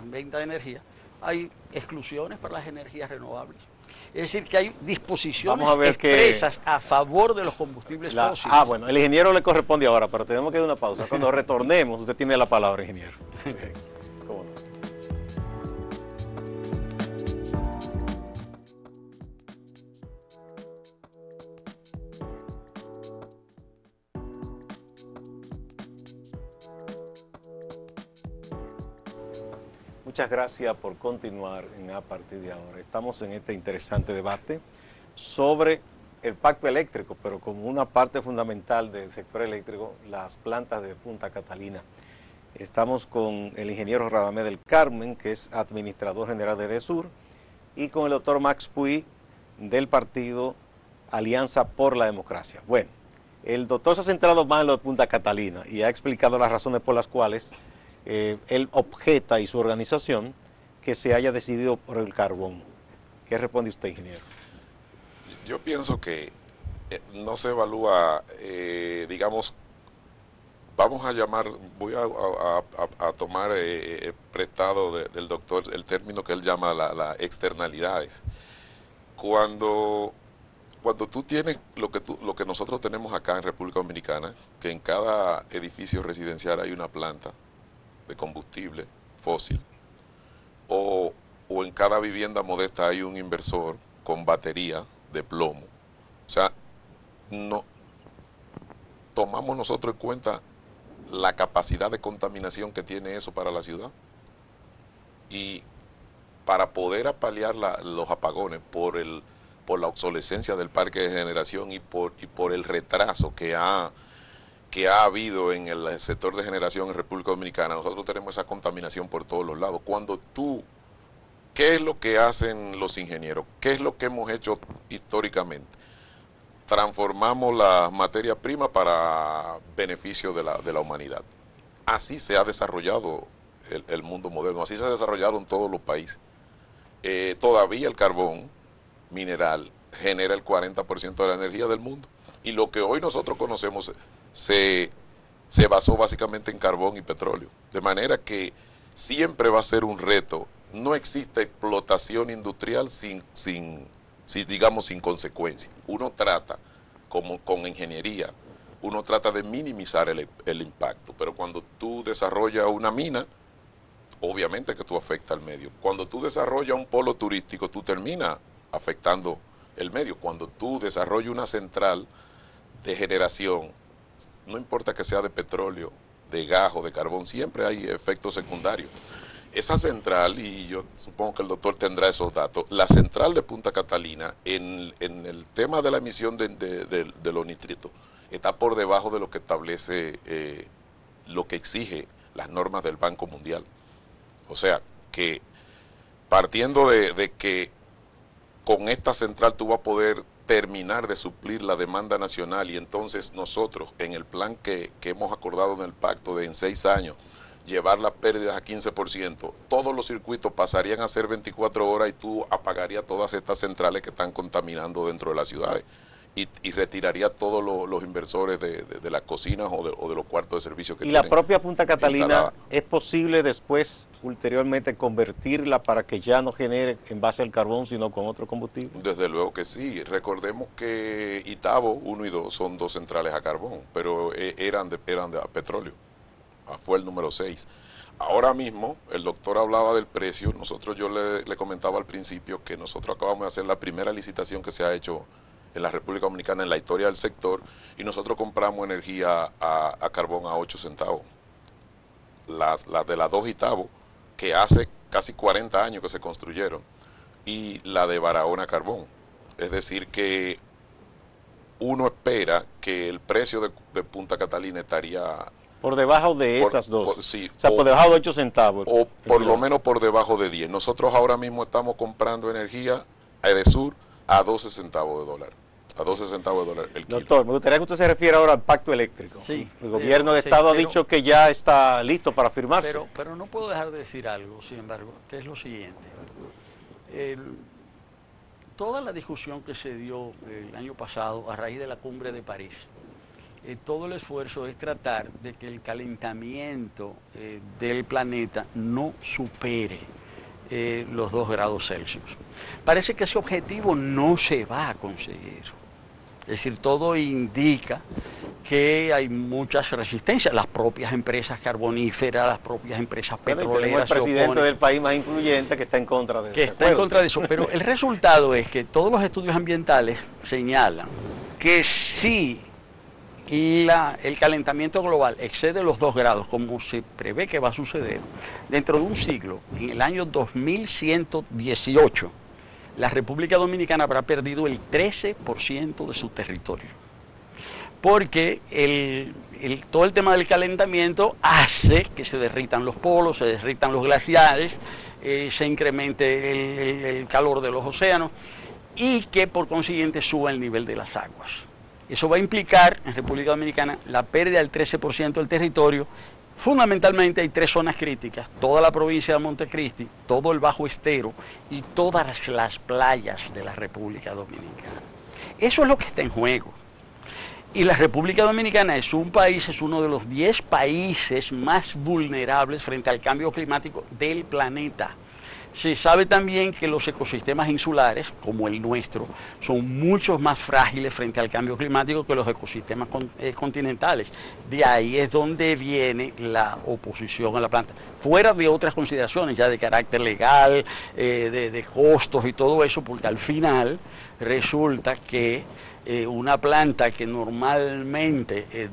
Speaker 3: venta de energía, hay exclusiones para las energías renovables. Es decir, que hay disposiciones expresas a favor de los combustibles fósiles.
Speaker 1: Bueno, el ingeniero le corresponde ahora, pero tenemos que dar una pausa. Cuando retornemos, usted tiene la palabra, ingeniero. Sí. ¿Cómo no? Muchas gracias por continuar a partir de ahora. Estamos en este interesante debate sobre el pacto eléctrico, pero como una parte fundamental del sector eléctrico, las plantas de Punta Catalina. Estamos con el ingeniero Radamés del Carmen, que es administrador general de DESUR, y con el doctor Max Puy, del partido Alianza por la Democracia. Bueno, el doctor se ha centrado más en lo de Punta Catalina y ha explicado las razones por las cuales él objeta, y su organización, que se haya decidido por el carbón. ¿Qué responde usted, ingeniero?
Speaker 2: Yo pienso que no se evalúa, digamos, vamos a llamar, voy a tomar prestado del doctor el término que él llama las externalidades. Cuando tú tienes lo que nosotros tenemos acá en República Dominicana, que en cada edificio residencial hay una planta de combustible fósil, o en cada vivienda modesta hay un inversor con batería de plomo. O sea, no tomamos nosotros en cuenta la capacidad de contaminación que tiene eso para la ciudad. Y para poder apalear los apagones por la obsolescencia del parque de generación y por el retraso que ha habido en el sector de generación en República Dominicana, nosotros tenemos esa contaminación por todos los lados. ¿Qué es lo que hacen los ingenieros? ¿Qué es lo que hemos hecho históricamente? Transformamos la materia prima para beneficio de la humanidad. Así se ha desarrollado el mundo moderno, así se ha desarrollado en todos los países. Todavía el carbón mineral genera el 40% de la energía del mundo. Y lo que hoy nosotros conocemos se se basó básicamente en carbón y petróleo. De manera que siempre va a ser un reto. No existe explotación industrial sin digamos, sin consecuencia. Uno trata, como con ingeniería, uno trata de minimizar el impacto, pero cuando tú desarrollas una mina, obviamente que tú afectas al medio. Cuando tú desarrollas un polo turístico, tú terminas afectando el medio. Cuando tú desarrollas una central de generación, no importa que sea de petróleo, de gas o de carbón, siempre hay efectos secundarios. Esa central, y yo supongo que el doctor tendrá esos datos, la central de Punta Catalina, en el tema de la emisión de los nitritos, está por debajo de lo que establece, lo que exige las normas del Banco Mundial. O sea, que partiendo de que con esta central tú vas a poder terminar de suplir la demanda nacional, y entonces nosotros en el plan que hemos acordado en el pacto de en 6 años, llevar las pérdidas a 15%, todos los circuitos pasarían a ser 24 horas y tú apagarías todas estas centrales que están contaminando dentro de las ciudades y retiraría todos los inversores de las cocinas o de los cuartos de servicio que
Speaker 1: ¿Y
Speaker 2: tienen.
Speaker 1: la propia Punta Catalina
Speaker 2: instalada.
Speaker 1: es posible después, ulteriormente, convertirla para que ya no genere en base al carbón, sino con otro combustible?
Speaker 2: Desde luego que sí. Recordemos que Itabo 1 y 2 son 2 centrales a carbón, pero eran de petróleo. Fue el número 6. Ahora mismo, el doctor hablaba del precio. Yo le comentaba al principio que nosotros acabamos de hacer la primera licitación que se ha hecho en la República Dominicana en la historia del sector, y nosotros compramos energía a carbón a 8 centavos. Las de las 2 Itabo, que hace casi 40 años que se construyeron, y la de Barahona carbón. Es decir que uno espera que el precio de Punta Catalina estaría
Speaker 1: Por debajo de esas dos.
Speaker 2: Sí,
Speaker 1: o sea, por debajo de 8 centavos.
Speaker 2: O por lo menos por debajo de 10. Nosotros ahora mismo estamos comprando energía a Edesur a 12 centavos de dólar. A 12 centavos de dólar el kilo.
Speaker 1: Doctor, me gustaría que usted se refiera ahora al pacto eléctrico.
Speaker 3: Sí,
Speaker 1: el gobierno de Estado ha dicho que ya está listo para firmarse.
Speaker 3: Pero no puedo dejar de decir algo, sin embargo, que es lo siguiente. Toda la discusión que se dio el año pasado a raíz de la cumbre de París, todo el esfuerzo es tratar de que el calentamiento del planeta no supere los 2 grados Celsius. Parece que ese objetivo no se va a conseguir. Es decir, todo indica que hay muchas resistencias. Las propias empresas carboníferas, las propias empresas petroleras.
Speaker 1: El presidente del país más influyente que está en contra de eso.
Speaker 3: Que está en contra de eso. Pero el resultado es que todos los estudios ambientales señalan que si el calentamiento global excede los 2 grados, como se prevé que va a suceder, dentro de un siglo, en el año 2118, la República Dominicana habrá perdido el 13% de su territorio. Porque todo el tema del calentamiento hace que se derritan los polos, se derritan los glaciares, se incremente el calor de los océanos y que por consiguiente suba el nivel de las aguas. Eso va a implicar en República Dominicana la pérdida del 13% del territorio. Fundamentalmente hay 3 zonas críticas: toda la provincia de Montecristi, todo el Bajo Estero y todas las playas de la República Dominicana. Eso es lo que está en juego. Y la República Dominicana es uno de los 10 países más vulnerables frente al cambio climático del planeta. Se sabe también que los ecosistemas insulares, como el nuestro, son mucho más frágiles frente al cambio climático que los ecosistemas continentales. De ahí es donde viene la oposición a la planta. Fuera de otras consideraciones ya de carácter legal, de costos y todo eso, porque al final resulta que una planta que normalmente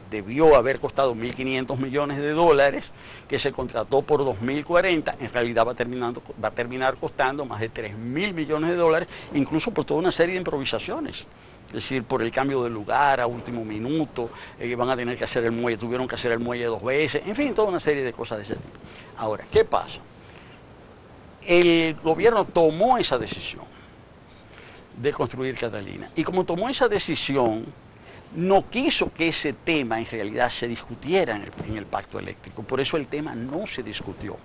Speaker 3: debió haber costado 1.500 millones de dólares, que se contrató por 2040, en realidad va a terminar costando más de 3.000 millones de dólares, incluso por toda una serie de improvisaciones. Es decir, por el cambio de lugar a último minuto, van a tener que hacer el muelle, tuvieron que hacer el muelle 2 veces, en fin, toda una serie de cosas de ese tipo. Ahora, ¿qué pasa? El gobierno tomó esa decisión de construir Catalina, y como tomó esa decisión, no quiso que ese tema en realidad se discutiera en el pacto eléctrico. Por eso el tema no se discutió.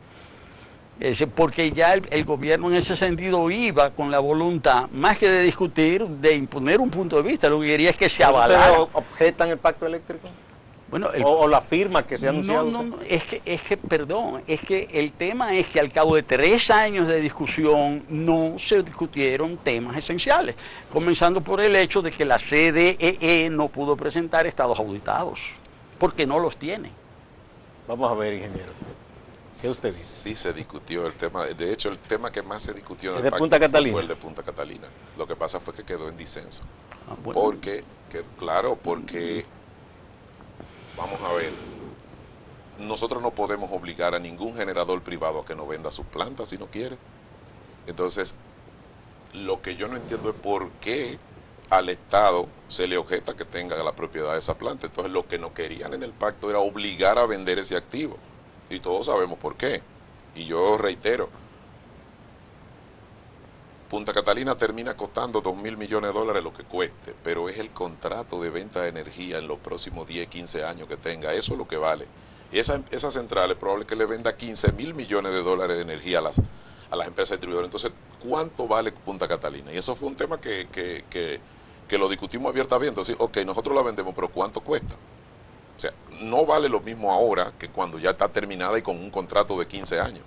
Speaker 3: Porque ya el gobierno en ese sentido iba con la voluntad, más que de discutir, de imponer un punto de vista. Lo que quería es que se avalara.
Speaker 1: ¿Ustedes objetan el pacto eléctrico?
Speaker 3: Bueno,
Speaker 1: O la firma que se ha anunciado.
Speaker 3: no, perdón, es que el tema es que al cabo de 3 años de discusión no se discutieron temas esenciales, comenzando por el hecho de que la CDEE no pudo presentar estados auditados, porque no los tiene.
Speaker 1: Vamos a ver, ingeniero. ¿Qué usted dice?
Speaker 2: Sí se discutió el tema, de hecho el tema que más se discutió en
Speaker 1: ¿El
Speaker 2: el
Speaker 1: de Punta Catalina?
Speaker 2: fue el de Punta Catalina. Lo que pasa fue que quedó en disenso.
Speaker 3: Bueno.
Speaker 2: Porque vamos a ver, nosotros no podemos obligar a ningún generador privado a que nos venda sus plantas si no quiere. Entonces, lo que yo no entiendo es por qué al Estado se le objeta que tenga la propiedad de esa planta. Entonces, lo que no querían en el pacto era obligar a vender ese activo. Y todos sabemos por qué. Y yo reitero, Punta Catalina termina costando $2.000 millones lo que cueste, pero es el contrato de venta de energía en los próximos 10, 15 años que tenga. Eso es lo que vale. Y esa central es probable que le venda $15.000 millones de energía a las empresas distribuidoras. Entonces, ¿cuánto vale Punta Catalina? Y eso fue un tema que lo discutimos abiertamente. Así, ok, nosotros la vendemos, pero ¿cuánto cuesta? O sea, no vale lo mismo ahora que cuando ya está terminada y con un contrato de 15 años.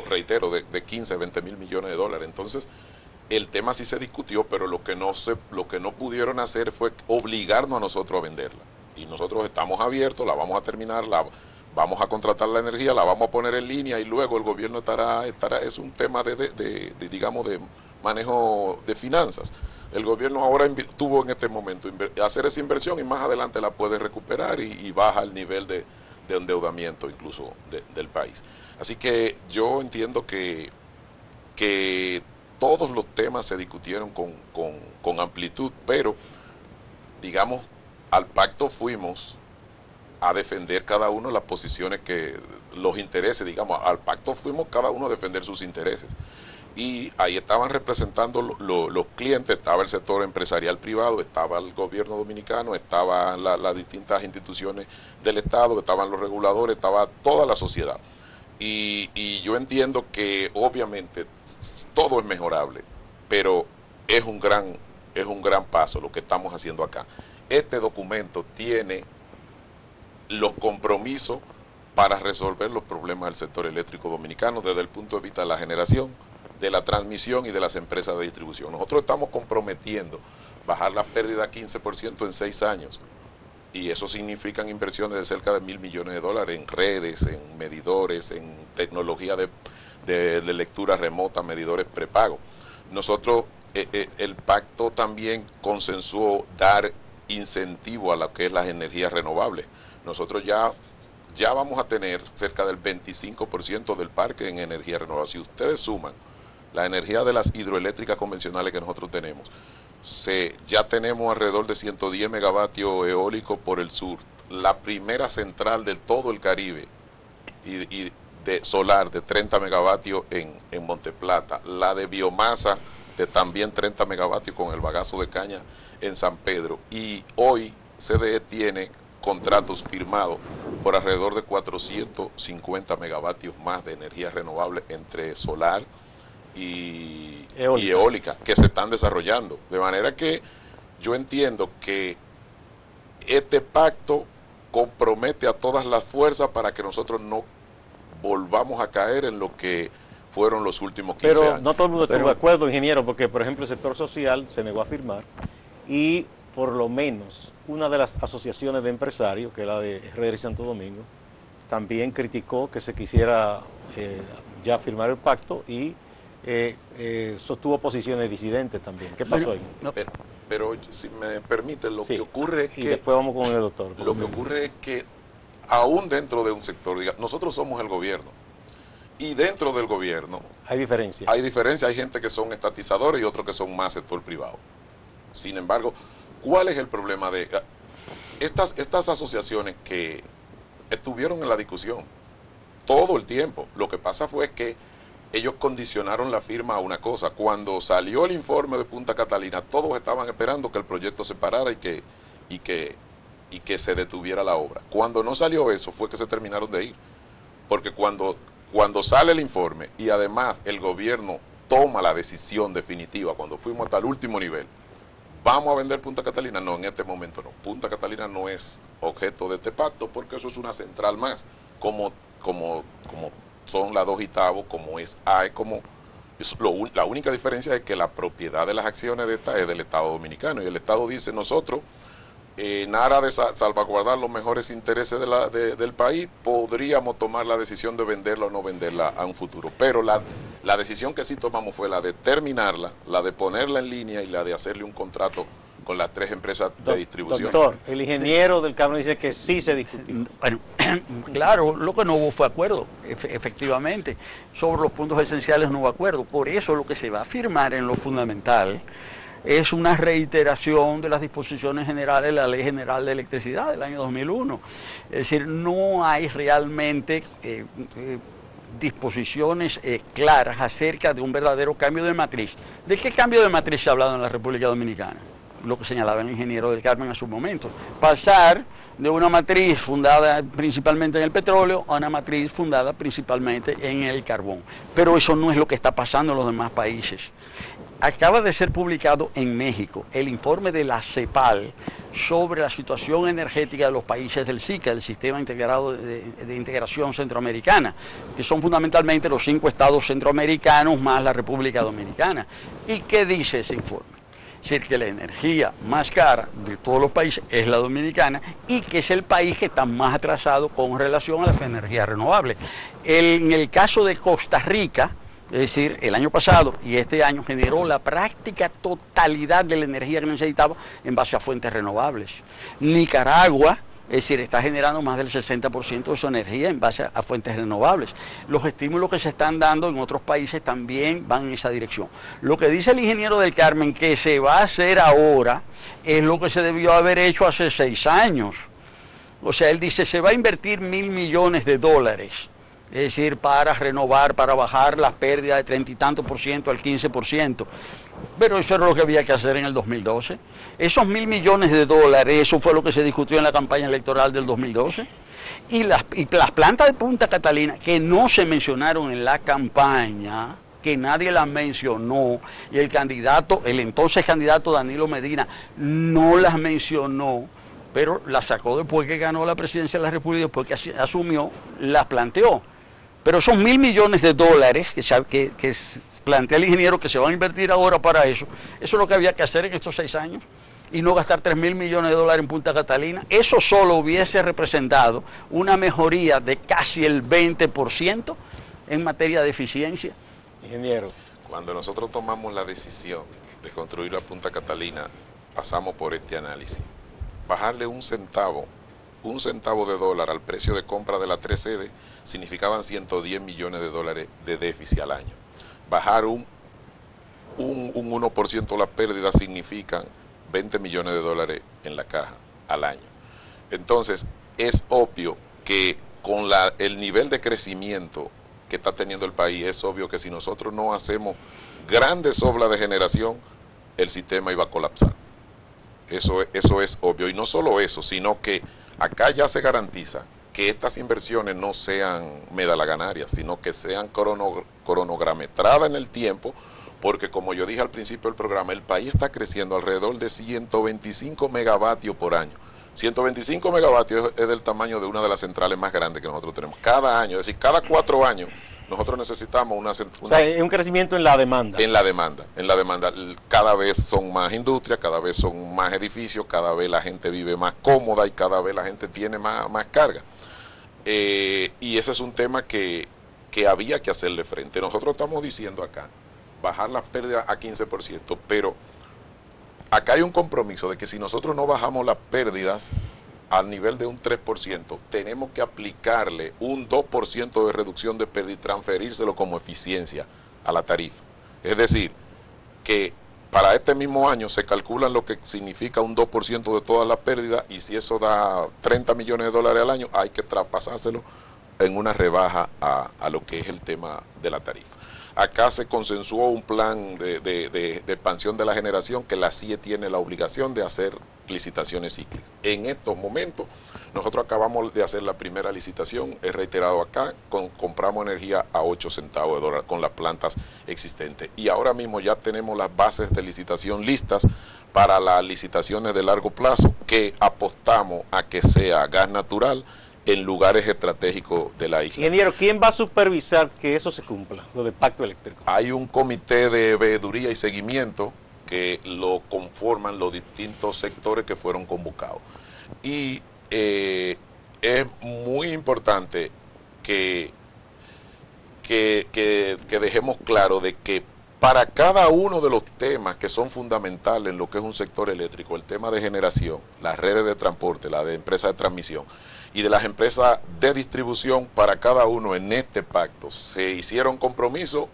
Speaker 2: Reitero, de 15, 20 mil millones de dólares. Entonces, el tema sí se discutió, pero lo que no pudieron hacer fue obligarnos a nosotros a venderla. Y nosotros estamos abiertos, la vamos a terminar, vamos a contratar la energía, la vamos a poner en línea y luego el gobierno estará es un tema digamos, de manejo de finanzas. El gobierno ahora tuvo en este momento hacer esa inversión y más adelante la puede recuperar y baja el nivel de endeudamiento incluso del país. Así que yo entiendo que todos los temas se discutieron con amplitud, pero digamos, al pacto fuimos a defender cada uno las posiciones los intereses, digamos, al pacto fuimos cada uno a defender sus intereses. Y ahí estaban representando los clientes, estaba el sector empresarial privado, estaba el gobierno dominicano, estaban las distintas instituciones del Estado, estaban los reguladores, estaba toda la sociedad. Y yo entiendo que obviamente todo es mejorable, pero es un gran paso lo que estamos haciendo acá. Este documento tiene los compromisos para resolver los problemas del sector eléctrico dominicano desde el punto de vista de la generación, de la transmisión y de las empresas de distribución. Nosotros estamos comprometiendo bajar la pérdida 15% en 6 años. Y eso significa inversiones de cerca de $1.000 millones en redes, en medidores, en tecnología de lectura remota, medidores prepago. Nosotros, el pacto también consensuó dar incentivo a lo que es las energías renovables. Nosotros ya vamos a tener cerca del 25% del parque en energía renovable. Si ustedes suman la energía de las hidroeléctricas convencionales que nosotros tenemos, ya tenemos alrededor de 110 megavatios eólicos por el sur, la primera central de todo el Caribe y de solar de 30 megavatios en Monteplata, la de biomasa de también 30 megavatios con el bagazo de caña en San Pedro, y hoy CDE tiene contratos firmados por alrededor de 450 megavatios más de energía renovable entre solar y eólica que se están desarrollando. De manera que yo entiendo que este pacto compromete a todas las fuerzas para que nosotros no volvamos a caer en lo que fueron los últimos 15 años.
Speaker 1: Pero no todo el mundo estuvo de acuerdo, ingeniero, porque por ejemplo el sector social se negó a firmar y por lo menos una de las asociaciones de empresarios, que es la de Herrera y Santo Domingo, también criticó que se quisiera ya firmar el pacto y sostuvo posiciones disidentes también. ¿Qué pasó ahí?
Speaker 2: No, pero si me permite, lo que ocurre es que...
Speaker 1: Y después vamos con el doctor.
Speaker 2: Lo que ocurre es que aún dentro de un sector, nosotros somos el gobierno, y dentro del gobierno...
Speaker 1: Hay diferencias.
Speaker 2: Hay gente que son estatizadores y otros que son más sector privado. Sin embargo, ¿cuál es el problema de estas asociaciones que estuvieron en la discusión todo el tiempo? Lo que pasa fue que ellos condicionaron la firma a una cosa. Cuando salió el informe de Punta Catalina, todos estaban esperando que el proyecto se parara y que se detuviera la obra. Cuando no salió eso, fue que se terminaron de ir. Porque cuando cuando sale el informe y además el gobierno toma la decisión definitiva, cuando fuimos hasta el último nivel, ¿vamos a vender Punta Catalina? No, en este momento no. Punta Catalina no es objeto de este pacto porque eso es una central más, como son las dos Itabo, como es AE, la única diferencia es que la propiedad de las acciones de esta es del Estado Dominicano, y el Estado dice: nosotros, en aras de salvaguardar los mejores intereses del país, podríamos tomar la decisión de venderla o no venderla a un futuro. Pero la decisión que sí tomamos fue la de terminarla, la de ponerla en línea y la de hacerle un contrato con las 3 empresas de distribución.
Speaker 1: Doctor, el ingeniero del Carmen dice que sí se discutió.
Speaker 3: Bueno, claro, lo que no hubo fue acuerdo, efectivamente. Sobre los puntos esenciales no hubo acuerdo. Por eso lo que se va a firmar en lo fundamental es una reiteración de las disposiciones generales de la Ley General de Electricidad del año 2001. Es decir, no hay realmente disposiciones claras acerca de un verdadero cambio de matriz. ¿De qué cambio de matriz se ha hablado en la República Dominicana? Lo que señalaba el ingeniero del Carmen a su momento. Pasar de una matriz fundada principalmente en el petróleo a una matriz fundada principalmente en el carbón. Pero eso no es lo que está pasando en los demás países. Acaba de ser publicado en México el informe de la CEPAL sobre la situación energética de los países del SICA, el Sistema Integrado de Integración Centroamericana, que son fundamentalmente los 5 estados centroamericanos más la República Dominicana. ¿Y qué dice ese informe? Es decir, que la energía más cara de todos los países es la dominicana y que es el país que está más atrasado con relación a las energías renovables. En el caso de Costa Rica, es decir, el año pasado y este año generó la práctica totalidad de la energía que necesitaba en base a fuentes renovables. Nicaragua, es decir, está generando más del 60% de su energía en base a fuentes renovables. Los estímulos que se están dando en otros países también van en esa dirección. Lo que dice el ingeniero del Carmen que se va a hacer ahora es lo que se debió haber hecho hace 6 años. O sea, él dice, se va a invertir $1.000 millones. Es decir, para renovar, para bajar las pérdidas de 30 y tantos % al 15%. Pero eso era lo que había que hacer en el 2012. Esos $1.000 millones, eso fue lo que se discutió en la campaña electoral del 2012. Y las plantas de Punta Catalina, que no se mencionaron en la campaña, que nadie las mencionó, y el entonces candidato Danilo Medina no las mencionó, pero las sacó después que ganó la presidencia de la República, después que asumió, las planteó. Pero esos $1.000 millones que plantea el ingeniero que se van a invertir ahora para eso es lo que había que hacer en estos 6 años y no gastar $3.000 millones en Punta Catalina. Eso solo hubiese representado una mejoría de casi el 20% en materia de eficiencia.
Speaker 1: Ingeniero.
Speaker 2: Cuando nosotros tomamos la decisión de construir la Punta Catalina, pasamos por este análisis. Bajarle un centavo de dólar al precio de compra de las 3 sedes significaban $110 millones de déficit al año. Bajar un 1% las pérdidas significan $20 millones en la caja al año. Entonces, es obvio que con el nivel de crecimiento que está teniendo el país, es obvio que si nosotros no hacemos grandes obras de generación, el sistema iba a colapsar. Eso es obvio. Y no solo eso, sino que acá ya se garantiza que estas inversiones no sean medalaganarias, sino que sean cronogrametradas en el tiempo, porque como yo dije al principio del programa, el país está creciendo alrededor de 125 megavatios por año. 125 megavatios es del tamaño de una de las centrales más grandes que nosotros tenemos. Cada año, es decir, cada 4 años, nosotros necesitamos una...
Speaker 1: O sea, es un crecimiento en la demanda.
Speaker 2: En la demanda. Cada vez son más industrias, cada vez son más edificios, cada vez la gente vive más cómoda y cada vez la gente tiene más carga. Y ese es un tema que había que hacerle frente. Nosotros estamos diciendo acá, bajar las pérdidas a 15%, pero acá hay un compromiso de que si nosotros no bajamos las pérdidas al nivel de un 3%, tenemos que aplicarle un 2% de reducción de pérdida y transferírselo como eficiencia a la tarifa. Es decir, que para este mismo año se calculan lo que significa un 2% de todas las pérdidas, y si eso da $30 millones al año, hay que traspasárselo en una rebaja a lo que es el tema de la tarifa. Acá se consensuó un plan de expansión de la generación que la CIE tiene la obligación de hacer licitaciones cíclicas. En estos momentos, nosotros acabamos de hacer la primera licitación, he reiterado acá, compramos energía a 8 centavos de dólar con las plantas existentes. Y ahora mismo ya tenemos las bases de licitación listas para las licitaciones de largo plazo, que apostamos a que sea gas natural en lugares estratégicos de la isla.
Speaker 1: Ingeniero, ¿quién va a supervisar que eso se cumpla, lo del pacto eléctrico?
Speaker 2: Hay un comité de veeduría y seguimiento que lo conforman los distintos sectores que fueron convocados. Y es muy importante que dejemos claro de que para cada uno de los temas que son fundamentales en lo que es un sector eléctrico, el tema de generación, las redes de transporte, la de empresas de transmisión y de las empresas de distribución, para cada uno en este pacto se hicieron compromisos,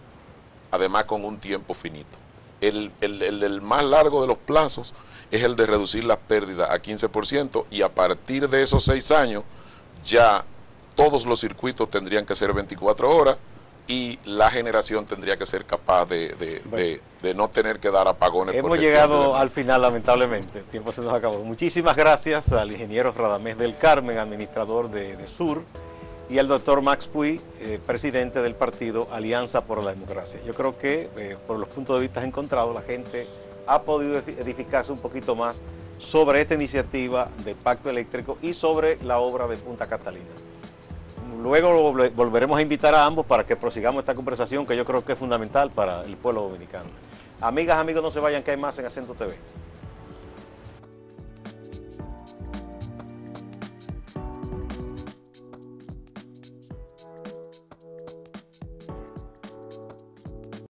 Speaker 2: además con un tiempo finito. El más largo de los plazos es el de reducir las pérdidas a 15%, y a partir de esos 6 años ya todos los circuitos tendrían que ser 24 horas y la generación tendría que ser capaz de no tener que dar apagones.
Speaker 1: Hemos llegado al final, lamentablemente, el tiempo se nos acabó. Muchísimas gracias al ingeniero Radamés del Carmen, administrador de Sur, y al doctor Max Puy, presidente del partido Alianza por la Democracia. Yo creo que por los puntos de vista encontrados, la gente ha podido edificarse un poquito más sobre esta iniciativa de pacto eléctrico y sobre la obra de Punta Catalina. Luego volveremos a invitar a ambos para que prosigamos esta conversación, que yo creo que es fundamental para el pueblo dominicano. Amigas, amigos, no se vayan, que hay más en Acento TV.